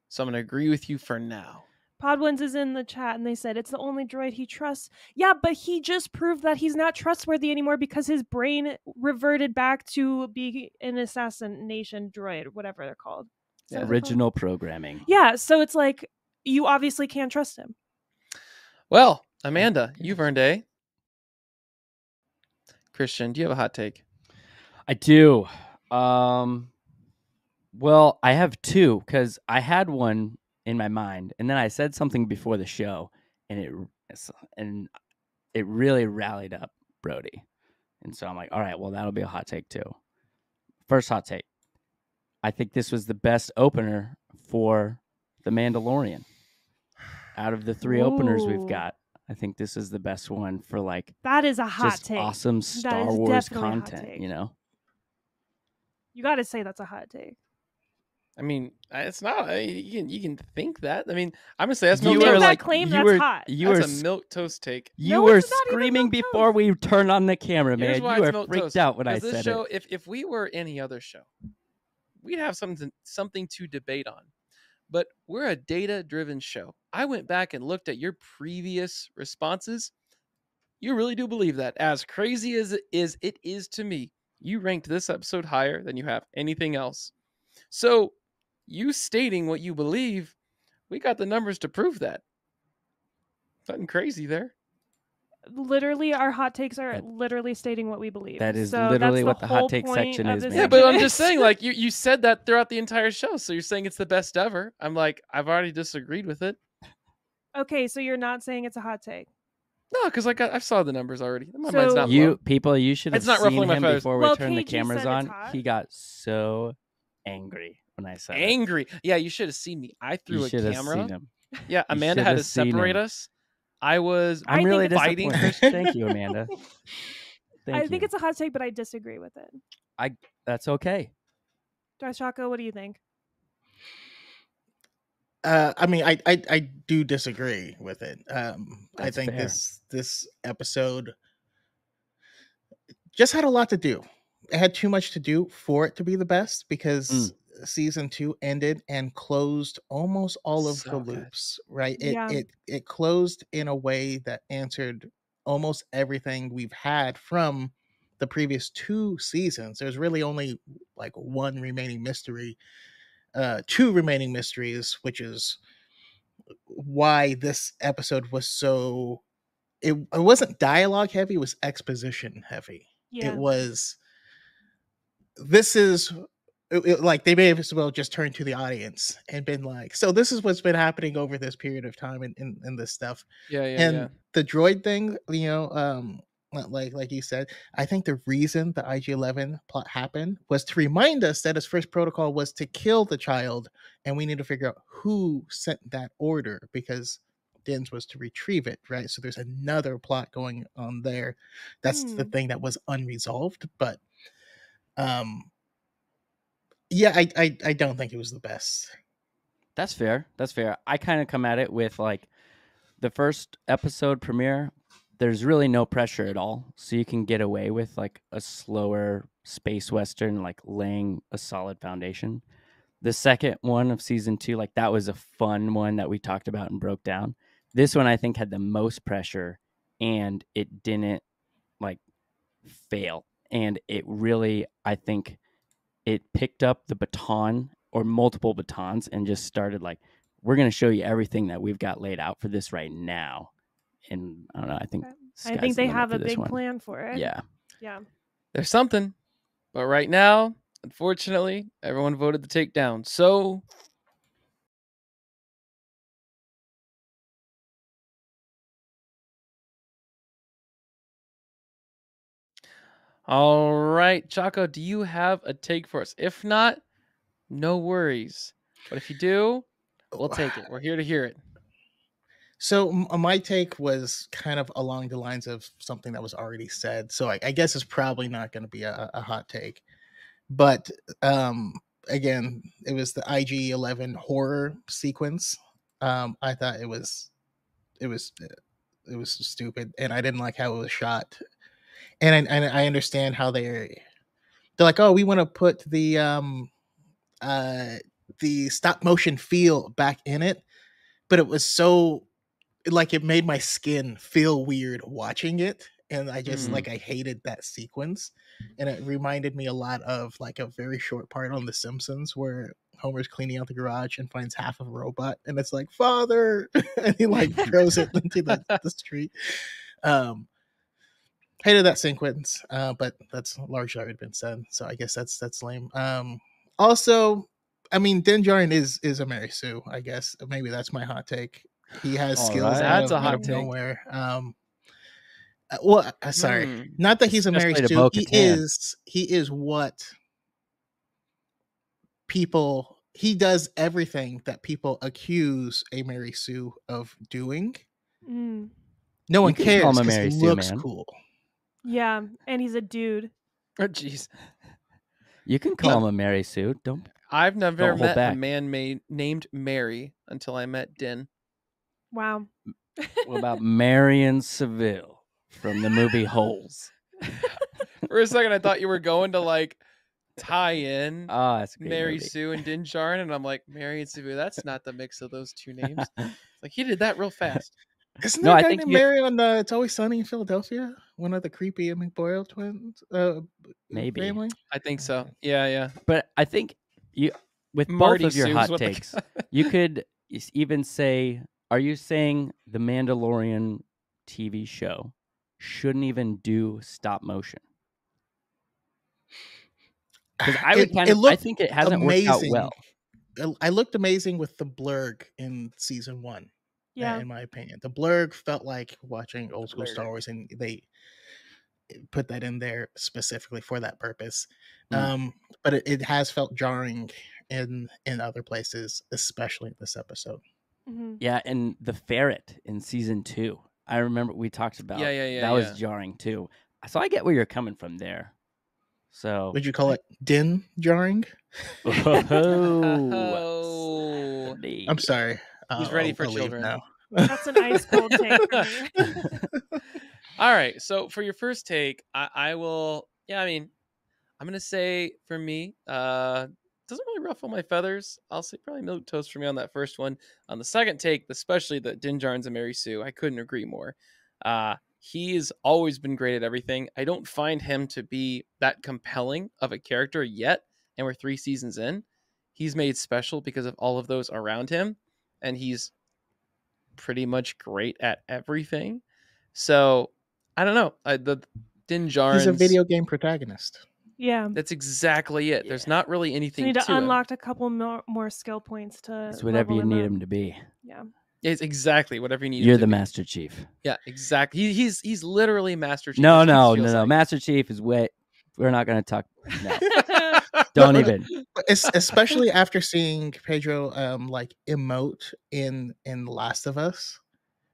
So I'm going to agree with you for now. Podwins is in the chat and they said it's the only droid he trusts. Yeah, but he just proved that he's not trustworthy anymore because his brain reverted back to be an assassination droid, whatever they're called. Is that what they're Original programming. called? Yeah, so it's like you obviously can't trust him. Well, Amanda, you've earned a. Christian, do you have a hot take? I do. Well, I have two because I had one in my mind, and then I said something before the show, and it really rallied up Brody, and so I'm like, all right, well, that'll be a hot take too. First hot take: I think this was the best opener for The Mandalorian. Out of the three openers we've Ooh. got, I think this is the best one for like That is a hot just take. awesome Star is Wars definitely a hot content, take. You got to say that's a hot take. I mean, it's not. You can think that. I mean, I'm gonna say that's You milk make toast. that claim, that's hot. That's a milk toast take. You No, were it's not even screaming milk before toast. we turned on the camera, Here's man. why You it's were milk freaked toast. out when I 'Cause this said show, it. if we were any other show, we'd have something to debate on. But we're a data-driven show. I went back and looked at your previous responses. You really do believe that. As crazy as it is to me, you ranked this episode higher than you have anything else. So, you stating what you believe, we got the numbers to prove that. Nothing crazy there. Literally, our hot takes are That- literally stating what we believe. that is So literally that's what the hot whole take point section of is, this man. Yeah, but I'm just segment. saying, like, you said that throughout the entire show, so you're saying it's the best ever. I'm like, I've already disagreed with it. Okay, so you're not saying it's a hot take. No, because like I saw the numbers already. My So- mind's not You blown. you should have It's not seen ruffling my him feathers. before we Well, turned the KG cameras said it's on. hot. He got so angry when I said it. Angry. Yeah, you should have seen me. I threw You a should have camera. seen him. Yeah, Amanda had should to have seen separate him. us. I was I I'm think really it's fighting disappointed. Thank you, Amanda. I think it's a hot take, but I disagree with it. That's okay. Darth Choco, what do you think? I mean, I do disagree with it. I That's think fair. this episode just had a lot to do. It had too much to do for it to be the best because season 2 ended and closed almost all of the So good. loops, right? Yeah. It closed in a way that answered almost everything we've had from the previous 2 seasons. There's really only like one remaining mystery, 2 remaining mysteries, which is why this episode was so it wasn't dialogue heavy, it was exposition heavy. It Yeah. was this is like they may have as well just turned to the audience and been like, so this is what's been happening over this period of time in this stuff. Yeah, And the droid thing, like you said, I think the reason the IG-11 plot happened was to remind us that his first protocol was to kill the child, and we need to figure out who sent that order because Din's was to retrieve it, right? So there's another plot going on there. That's the thing that was unresolved, but yeah, I don't think it was the best. That's fair. That's fair. I kind of come at it with like the first episode premiere. There's really no pressure at all, so you can get away with like a slower space western, like laying a solid foundation. The second one of season 2, like that was a fun one that we talked about and broke down. This one I think had the most pressure, and it didn't like fail. And it really, I think, it picked up the baton or multiple batons and just started like, we're going to show you everything that we've got laid out for this right now. And I don't know, I think they have a big plan for it. Yeah. Yeah. There's something. But right now, unfortunately, everyone voted the takedown. So all right, Choco, do you have a take for us? If not, no worries. But if you do, we'll take it. We're here to hear it. So my take was kind of along the lines of something that was already said. So I guess it's probably not going to be a hot take. But again, it was the IG-11 horror sequence. I thought it was stupid, and I didn't like how it was shot. And I understand how they're like, oh, we want to put the stop motion feel back in it, but it was so like it made my skin feel weird watching it, and I just like I hated that sequence, and it reminded me a lot of like a very short part on The Simpsons where Homer's cleaning out the garage and finds half of a robot, and it's like, father, and he like throws it into the street. Hated that sequence, but that's largely already been said, so I guess that's lame. Also, I mean, Din Djarin is a Mary Sue, I guess. Maybe that's my hot take. He has All skills right. That's a out hot of take. nowhere. Well, sorry, not that he's a Mary Sue. He is what people. He does everything that people accuse a Mary Sue of doing. No one cares because he looks cool. Yeah, and he's a dude. Oh, jeez. You can call him a Mary Sue. I've never met back. a man named Mary until I met Din. Wow. What about Marion Seville from the movie Holes? For a second, I thought you were going to like tie in that's a great Mary movie. Sue and Din Djarin, and I'm like, Mary and Sue, that's not the mix of those two names. Like he did that real fast. Isn't there a guy named Mary on It's Always Sunny in Philadelphia? One of the creepy McBoyle twins? Maybe. Family? I think so. Yeah. But I think you, with Marty both of your Sue's hot what takes, you could even say, are you saying the Mandalorian TV show shouldn't even do stop motion? Because I would I think it hasn't worked out well. I looked amazing with the blurg in season 1. Yeah, in my opinion, the blurg felt like watching old school Star Wars, and they put that in there specifically for that purpose. But it has felt jarring in other places, especially in this episode. Yeah, and the ferret in season 2, I remember we talked about. That was jarring too. So I get where you're coming from there. So would you call it Din jarring? Oh, I'm sorry. He's ready for children now. That's an ice cold take for me. All right. So for your first take, I will Yeah, I mean, I'm gonna say for me, doesn't really ruffle my feathers. I'll say probably milk toast for me on that first one. On the second take, especially the Din Djarin's and Mary Sue, I couldn't agree more. He's always been great at everything. I don't find him to be that compelling of a character yet, and we're 3 seasons in. He's made special because of all of those around him, and he's pretty much great at everything. So I don't know. The Din He's a Djarin's, video game protagonist. Yeah. that's exactly it. There's Yeah. not really So anything you need to to him. unlock a couple more skill points to It's whatever you level need up. him to be. Yeah. It's exactly whatever you need. You're him to the be. Master Chief. Yeah, exactly. He's literally Master Chief. No, That's what no, it no, feels no. like. Master Chief is way. We're not going to talk. No, don't even. Especially after seeing Pedro like emote in Last of Us,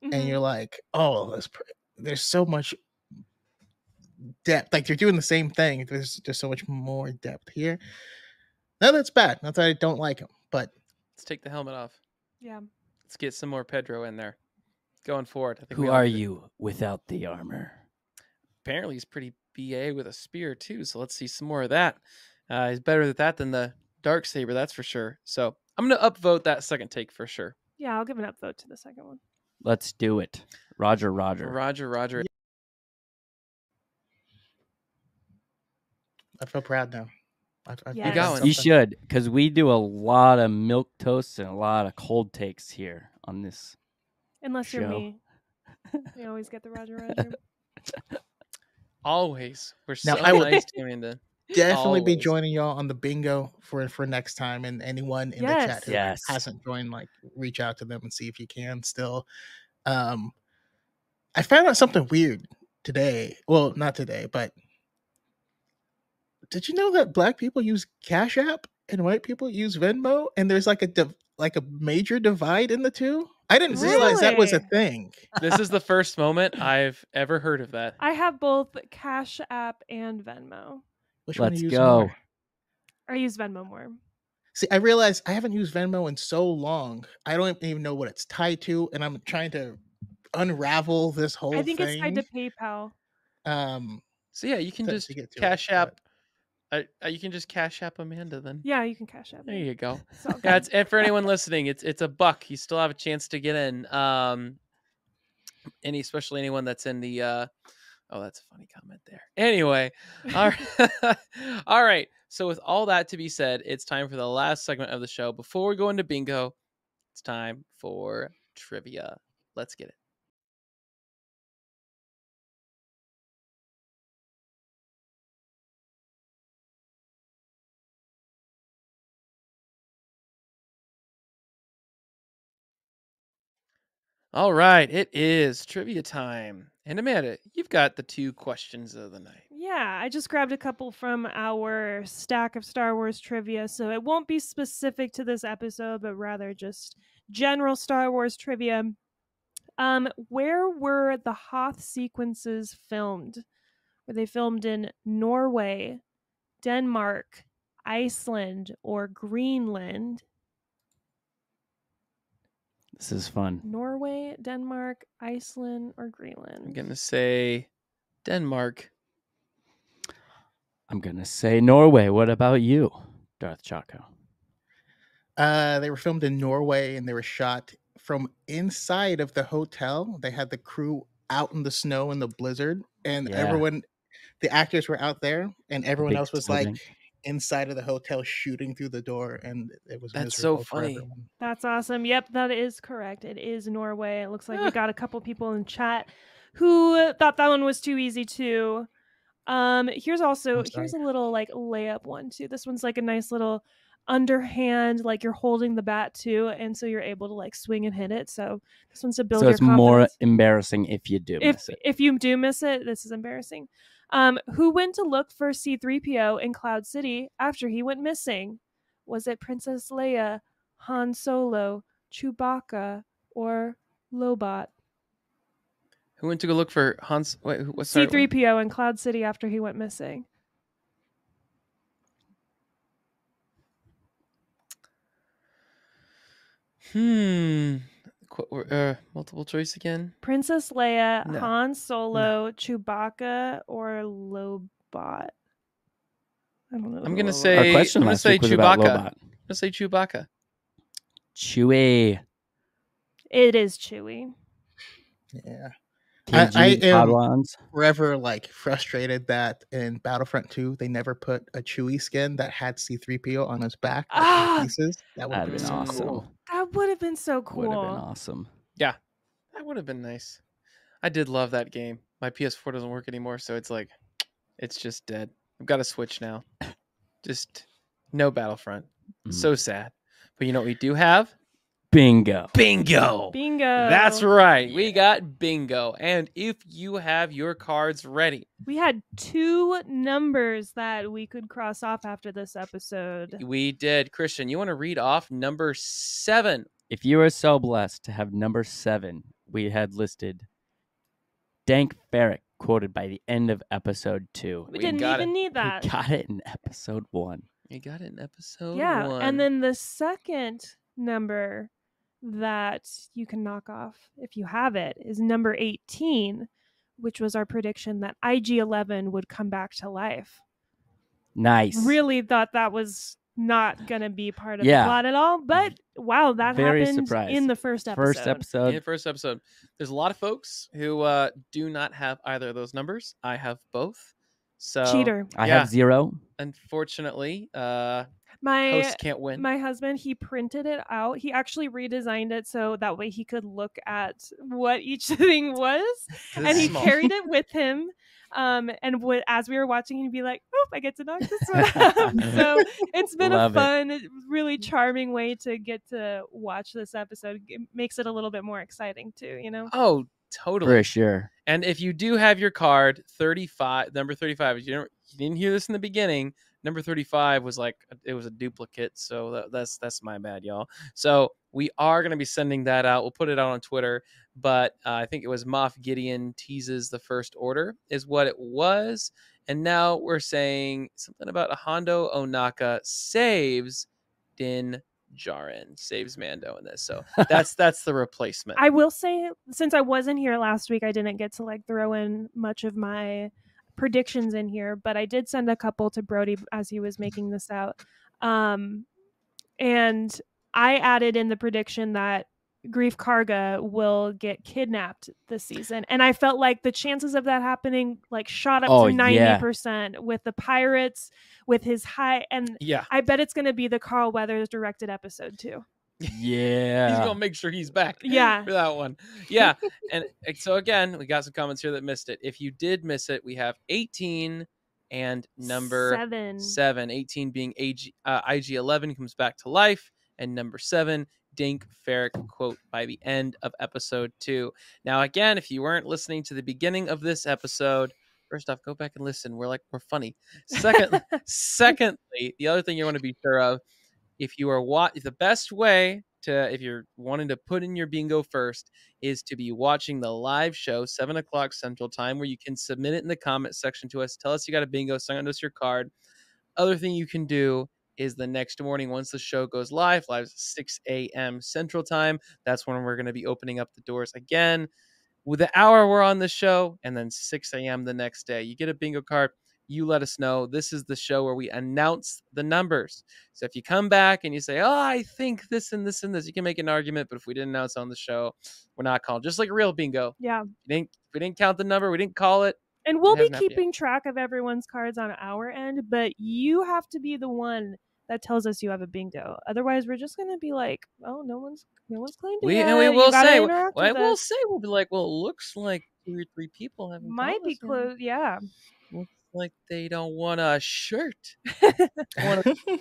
and Mhm. you're like, oh, there's so much depth. Like, they're doing the same thing. There's so much more depth here. No, that's bad. Not that I don't like him, but Let's take the helmet off. Yeah. Let's get some more Pedro in there. Going forward. I think Who we all are do. you without the armor? Apparently he's pretty BA with a spear too, so let's see some more of that. He's better at that than the dark saber, that's for sure. So I'm gonna upvote that second take for sure. Yeah, I'll give an upvote to the second one. Let's do it. Roger, Roger. Roger. I feel proud now. Yes. got one. You should, because we do a lot of milk toasts and a lot of cold takes here on this. Unless you're Show. me. You always get the Roger. Always. We're Now, so I will nice to Amanda. definitely be Always. joining y'all on the bingo for next time, and anyone in the Yes. chat who Yes. hasn't joined, like, reach out to them and see if you can still. I found out something weird today. Well, not today, but did you know that Black people use Cash App and white people use Venmo, and there's like a major divide in the two? I didn't This is- realize that was a Really? thing. This is the first moment I've ever heard of that. I have both Cash App and Venmo. Which one do Let's you use go. more? I use Venmo more. See, I realized I haven't used Venmo in so long. I don't even know what it's tied to, and I'm trying to unravel this whole I think thing. it's tied to PayPal. So yeah, you can to just get to it, cash but- app. You can just cash app Amanda then. Yeah, you can Cash App. There me. you go. It's all Yeah, good. and for anyone listening, it's $1. You still have a chance to get in. Especially anyone that's in the. Oh, that's a funny comment there. Anyway, all right. All right. So with all that to be said, it's time for the last segment of the show. Before we go into bingo, it's time for trivia. Let's get it. All right, it is trivia time. And Amanda, you've got the 2 questions of the night. Yeah, I just grabbed a couple from our stack of Star Wars trivia, so it won't be specific to this episode, but rather just general Star Wars trivia. Where were the Hoth sequences filmed? Were they filmed in Norway, Denmark, Iceland, or Greenland? This is fun. Norway, Denmark, Iceland, or I'm Greenland? going to say Denmark. I'm going to say Norway. What about you, Darth Choco? They were filmed in Norway, and they were shot from inside of the hotel. They had the crew out in the snow in the blizzard, and Yeah. the actors were out there, and everyone Big else was like building. inside of the hotel shooting through the door, and it was That's so miserable for funny. everyone. That's awesome. Yep, that is correct. It is Norway. It looks like we got a couple people in chat who thought that one was too easy too. Here's I'm a sorry. little like layup one too. This one's like a nice little underhand, like you're holding the bat too, and so you're able to like swing and hit it. So this one's to build So your it's more confidence. embarrassing if you do miss it. If you do miss it, this is embarrassing. Who went to look for C-3PO in Cloud City after he went missing? Was it Princess Leia, Han Solo, Chewbacca, or Lobot? Who went to go look for Hans? Wait, what's our C-3PO in Cloud City after he went missing. Multiple choice again. Princess Leia, No. Han Solo, Chewbacca, or Lobot? I don't know. I'm gonna Our say. question I'm gonna last say week was about Chewbacca. I'm Lobot. gonna say Chewbacca. Chewie. It is Chewy. Yeah. Team I G am Padwans. forever like frustrated that in Battlefront 2 they never put a Chewie skin that had C3PO on his back, like in Ah, pieces. That would have That'd been been so awesome. cool. that would have been so Would have been cool. awesome. Yeah, that would have been nice. I did love that game. My PS4 doesn't work anymore, so it's like it's just dead. I've got to switch now. Just no Battlefront. So sad. But you know what we do have? Bingo. Bingo. Bingo. That's right. We got bingo. And if you have your cards ready, We had 2 numbers that we could cross off after this episode. we did. Christian, you want to read off number 7? If you are so blessed to have number 7, we had listed Dank Ferrick quoted by the end of episode 2. We We didn't got even it. need that. We got it in episode 1. You got it in episode 1. Yeah, and then the second number that you can knock off if you have it is number 18, which was our prediction that IG-11 would come back to life. Nice. Really thought that was not going to be part of Yeah. the plot at all, but wow, that Very happened surprised. in the first episode. First episode. Yeah, first episode. There's a lot of folks who do not have either of those numbers. I have both. So Cheater. I yeah. have 0. Unfortunately, My host can't win. my husband, he printed it out. He actually redesigned it so that way he could look at what each thing was, 'Cause and it's he small. carried it with him. And as we were watching, he'd be like, "Oh, I get to knock this one off." So it's been Love a it. fun, really charming way to get to watch this episode. It makes it a little bit more exciting too, you know. Oh, totally. For sure. And if you do have your card, 35, number 35, you didn't hear this in the beginning. Number 35 was it was a duplicate, so that's my bad, y'all. So we are going to be sending that out. We'll put it out on Twitter, but I think it was Moff Gideon teases the first order is what it was, and now we're saying something about Hondo Onaka saves Din Djarin, saves Mando in this. So that's the replacement. I will say, since I wasn't here last week, I didn't get to throw in much of my predictions in here, but I did send a couple to Brody as he was making this out. And I added in the prediction that Grief Karga will get kidnapped this season. And I felt like the chances of that happening shot up to 90% with the pirates, with his high, and Yeah. I bet it's going to be the Carl Weathers directed episode too. Yeah. He's gonna make sure he's back. Yeah. For that one. Yeah. And so again, we got some comments here that missed it. If you did miss it, we have 18 and number 7. 18 being IG-11 comes back to life, and number 7, Dink Ferrick quote by the end of episode 2. Now again, if you weren't listening to the beginning of this episode, first off, go back and listen. We're funny. Secondly, the other thing you want to be sure of, if you are the best way to, if you're wanting to put in your bingo first, is to be watching the live show 7:00 Central Time, where you can submit it in the comment section to us. Tell us you got a bingo, send us your card. Other thing you can do is the next morning, once the show goes live is 6 a.m. Central Time. That's when we're going to be opening up the doors again with the hour we're on the show, and then 6 a.m. the next day. You get a bingo card. You let us know. This is the show where we announce the numbers. So if you come back and you say, "Oh, I think this and this and this," you can make an argument. But if we didn't announce on the show, we're not calling. Just like a real bingo. Yeah. We didn't count the number. We didn't call it. And we'll It be hasn't happened keeping track of everyone's cards on our end, but you have to be the one that tells us you have a bingo. Otherwise, we're just going to be like, "Oh, no one's claimed it yet. And we You will gotta say, interact with us." we'll be like, well, it looks like 2 or 3 people haven't Might called be us yet. close. Yeah. Looks like they don't want a shirt.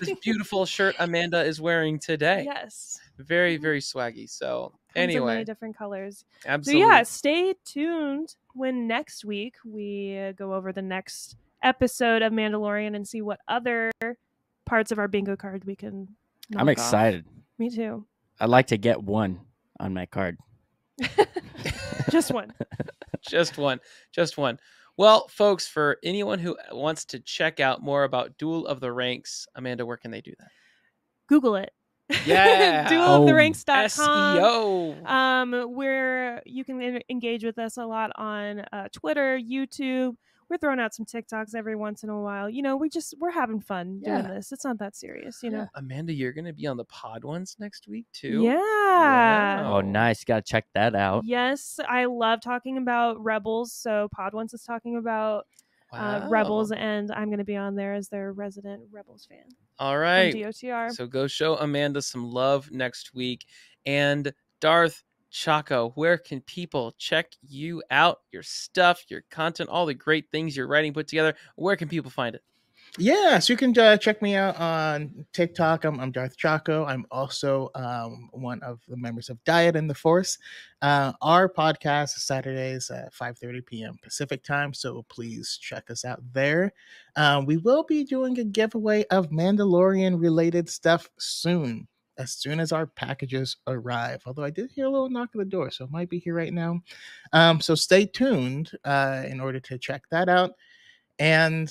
This beautiful shirt Amanda is wearing today. Yes. Very, very swaggy. So Comes in anyway, many different colors. absolutely. So yeah, stay tuned when next week we go over the next episode of Mandalorian and see what other parts of our bingo card we can knock I'm off. excited. Me too. I'd like to get one on my card. Just one. Just one. Well, folks, for anyone who wants to check out more about Duel of the Ranks, Amanda, where can they do that? Google it. Yeah. dueloftheranks.com. SEO. Where you can engage with us a lot on Twitter, YouTube. we're throwing out some TikToks every once in a while. We're having fun doing this. It's not that serious, you know. Amanda, you're going to be on the pod ones next week too. Yeah. Oh, nice. Got to check that out. Yes, I love talking about Rebels. So Pod Once is talking about Rebels, and I'm going to be on there as their resident Rebels fan. All right. From DOTR. So go show Amanda some love next week. And Darth Choco, where can people check you out, your stuff, your content, all the great things you're writing, put together? Where can people find it? Yeah, so you can check me out on TikTok. I'm Darth Choco. I'm also one of the members of Diet in the Force. Our podcast is Saturdays at 5:30 p.m. Pacific time, so please check us out there. We will be doing a giveaway of Mandalorian-related stuff soon, as soon as our packages arrive. Although I did hear a little knock at the door, so it might be here right now. So stay tuned in order to check that out. And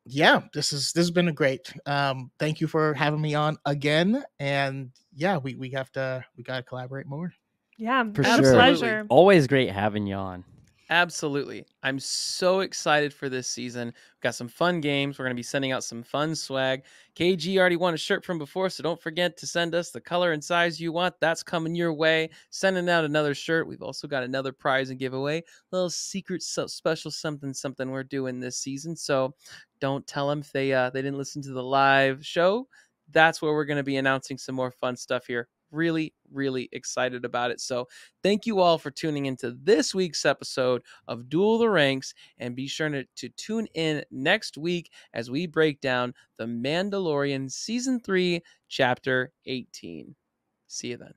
yeah, this has been a great. Thank you for having me on again. And yeah, we gotta collaborate more. Yeah, For it's sure. a pleasure. Always great having you on. Absolutely. I'm so excited for this season. We've got some fun games. We're going to be sending out some fun swag. KG already won a shirt from before, so don't forget to send us the color and size you want. That's coming your way. Sending out another shirt. We've also got another prize and giveaway. A little secret special something we're doing this season. So don't tell them if they didn't listen to the live show. That's where we're going to be announcing some more fun stuff here. Really, really excited about it. So thank you all for tuning into this week's episode of Duel the Ranks, and be sure to tune in next week as we break down The Mandalorian Season 3, Chapter 18. See you then.